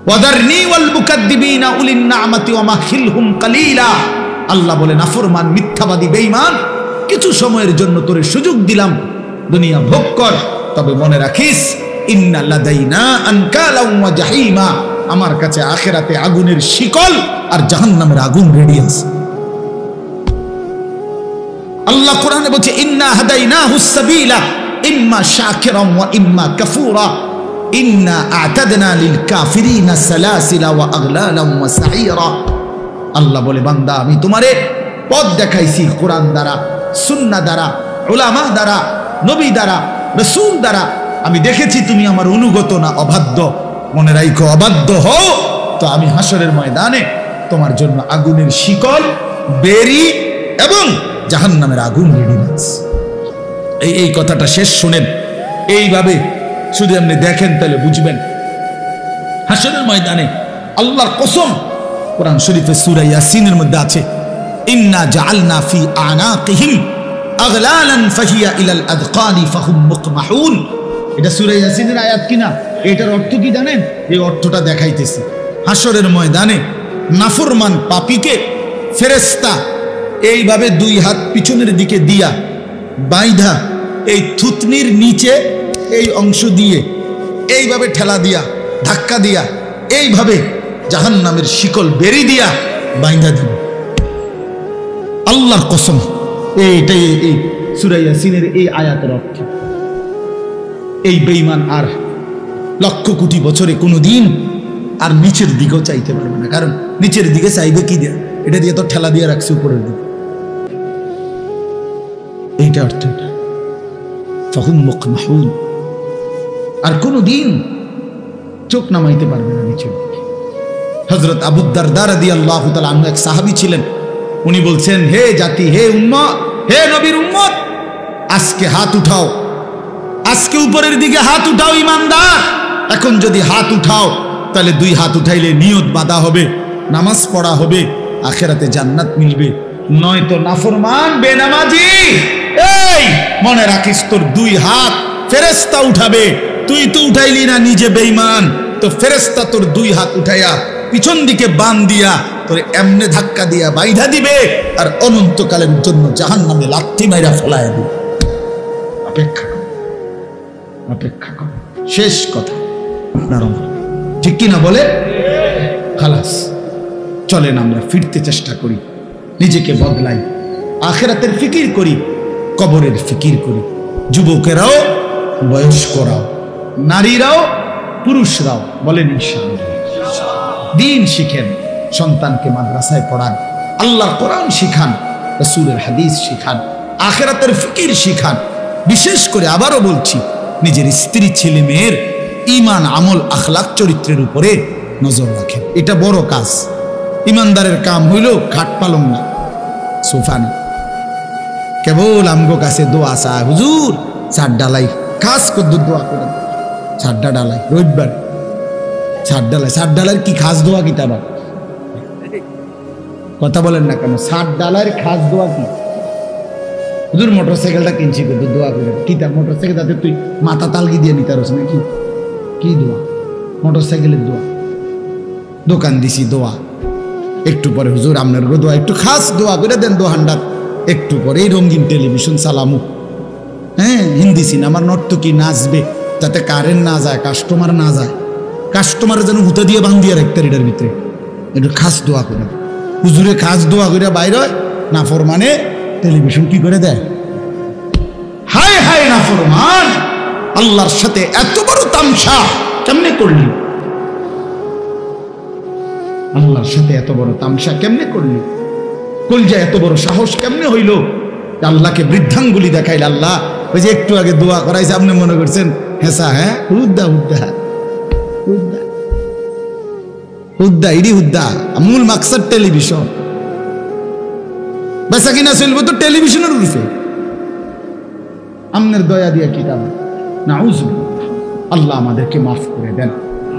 Speaker 1: ওয়াদারনি ওয়াল মুকাদ্দিবিনা উলিন নি'মাতি ওয়া মাহিলহুম কালিলা। আল্লাহ বলে নাফরমান, মিথ্যাবাদী, বেঈমান, কিছু সময়ের জন্য তোরে সুযোগ দিলাম, দুনিয়া ভোগ কর, তবে মনে রাখিস ইন্না লাদাইনা আনকালাম ওয়া জাহিমা, আমার কাছে আখিরাতে আগুনের শিকল আর জাহান্নামের আগুন রেডি আছে। আল্লাহ কোরআনে বলছে ইন্না হাদাইনাহুস সাবিলা ইম্মা শাকিরান ওয়া ইম্মা কাফুরা ইন্না আ'তাদনা লিল কাফিরিনা সালাসিলা ওয়া আগলালান ওয়া সাঈরা। আল্লাহ বলে বান্দা আমি তোমারে পথ দেখাইছি কোরআন দ্বারা, সুন্নাহ দ্বারা, উলামা দ্বারা, নবী দ্বারা, রাসূল দ্বারা। আমি দেখেছি তুমি আমার অনুগত না, অবাধ্য। মনে রাখো অবাধ্য হও তো আমি হাসরের ময়দানে তোমার জন্য আগুনের শিকল, বেরি এবং জাহান্নামের আগুন রেডি আছে। এই কথাটা শেষ শুনেন, এইভাবে শুধু আপনি দেখেন তাহলে বুঝবেন। হাসরের ময়দানে আল্লাহর কসম, কোরআন শরীফে সূরা ইয়াসিনের মধ্যে আছে ইন্না জাআলনা ফি আনাকিহিম আগলালান ফাহিয়া ইলাল আযকানি ফাহুম মুকমাহুন। এটা সূরা ইয়াসিনের আয়াত কিনা? এটার অর্থ কি জানেন? এই অর্থটা দেখাইতেছি। হাসরের ময়দানে নাফরমান পাপীকে ফেরেশতা এইভাবে দুই হাত পিছনের দিকে দিয়া বাইধা এই থুতনির নিচে এই অংশ দিয়ে এইভাবে ঠেলা দিয়া, ধাক্কা দিয়া, এইভাবে জাহান্নামের শিকল বেরি দিয়া বাইন্ধা দিবে। আল্লাহর কসম, এইটাই এই সূরা ইয়াসিনের এই আয়াতের অর্থ। এই বেঈমান আর লক্ষ কোটি বছরে কোনোদিন আর নিচের দিকেও চাইতে পারবে না, কারণ নিচের দিকে চাইবে কি দিয়ে? এটা দিয়ে তো ঠেলা দিয়ে রাখছে উপরের দিকে। এইটা অর্থ, ফাহুম মুকমাহুন, আর কোনোদিন চোখ নামাইতে পারবে না নিচের দিকে। হযরত আবু দারদা রাদিয়াল্লাহু তাআলা আনহু এক সাহাবী ছিলেন। উনি বলছেন, হে জাতি, হে উম্মত, হে নবীর উম্মত, আজকে হাত উঠাও, আজকে উপরের দিকে হাত উঠাও ঈমানদার। এখন যদি হাত উঠাও তাহলে দুই হাত উঠাইলে নিয়ত বাঁধা হবে, নামাজ পড়া হবে, আখিরাতে জান্নাত মিলবে। নয়তো নাফরমান বেনামাজি, এই মনে রাখিস তোর দুই হাত ফেরেশতা উঠাবে। তুই তো উঠাইলি না, নিজে বেঈমান, তো ফেরেশতা তোর দুই হাত উঠাইয়া পিছন দিকে বান দিয়া তোরে এমনে ধাক্কা দিয়া বাইধা দিবে, আর অনন্তকালের জন্য জাহান্নামে লাথি মাইরা ফেলায় দিবে। অপেক্ষা কর, অপেক্ষা কর। শেষ কথা আপনার, ঠিক কিনা বলে? খালাস, চলেন আমরা ফিরতে চেষ্টা করি, নিজেকে বদলাই, আখিরাতের ফিকির করি, কবরের ফিকির করি। যুবকেরাও, বয়স্করাও, নারীরাও, পুরুষরাও বলেন ইনশাআল্লাহ। দিন শিখেন, সন্তানকে মাদ্রাসায় পড়ান, আল্লাহর কোরআন শিখান, রাসূলের হাদিস শিখান, আখিরাতের ফিকির শিখান। বিশেষ করে আবারও বলছি, নিজের স্ত্রী, ছেলে মেয়ের ঈমান, আমল, আখলাক, চরিত্রের উপরে নজর রাখেন। এটা বড় কাজ। ইমানদারের কাম হইল খাট পালং না, সোফা না। কেবল আমগো কাছে দোয়া চায়, হুজুর ছাদ ডালাই, খাস কদ্দ দোয়া করে ছাদ ডালাই, রবিবার ছাদ ডালাই। ছাদ ডালার কি খাস দোয়া কি? তাবা কথা বলেন না কেন? ছাদ ডালার খাস দোয়া কি? হুজুর মোটরসাইকেলটা কিনছি, কদ্দ দোয়া করে কি? তার মোটরসাইকেল তাতে তুই মাথা তালগি দিয়ে নিতে পারছ নাকি? কি দোয়া? মোটরসাইকেলের দোয়া। দোকান দিছি দোয়া, একটু পরে হুজুর আপনার গো দোয়া একটু খাস দোয়া করে দেন দোহান্ডার। একটু পরে এই রঙিন টেলিভিশন চালামু, হ্যাঁ, হিন্দি সিনেমার নর্তকী নাচবে, যাতে কারেন্ট না যায়, কাস্টমার না যায়, কাস্টমার যেন হুতা দিয়ে বান্ধিয়া রাখতে এটার ভিতরে। একটু খাস দোয়া করে হুজুরে, খাস দোয়া করে বাইরে হয়। নাফরমানে টেলিভিশন কি করে দেয়? হায় হায় নাফরমান, আল্লাহর সাথে এত বড় তামসা কেমনে করলি? আল্লাহর সাথে এত বড় তামসা কেমনে করলি? কলজা এত বড় সাহস কেমনে হইল? আল্লাহকে বৃদ্ধাঙ্গুলি দেখাইল। আল্লাহ ওই যে একটু আগে দোয়া করাইছে, আপনি মনে করছেন হেসা? হ্যাঁ, হুদ্দা হুদ্দা হুদ্দা। হুদ্দা ইডি হুদ্দা, মূল মাকসাদ টেলিভিশন। বেচা কিনা চলবে তো টেলিভিশনের উঠছে। আমনের দয়া দিয়া কিতাব নাউজুবিল্লাহ। আল্লাহ আমাদেরকে মাফ করে দেন।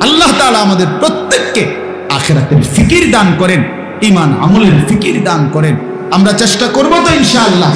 Speaker 1: আল্লাহ তাআলা আমাদের প্রত্যেককে আখিরাতের ফিকির দান করেন, ঈমান আমলের ফিকির দান করেন। আমরা চেষ্টা করব তো ইনশাআল্লাহ।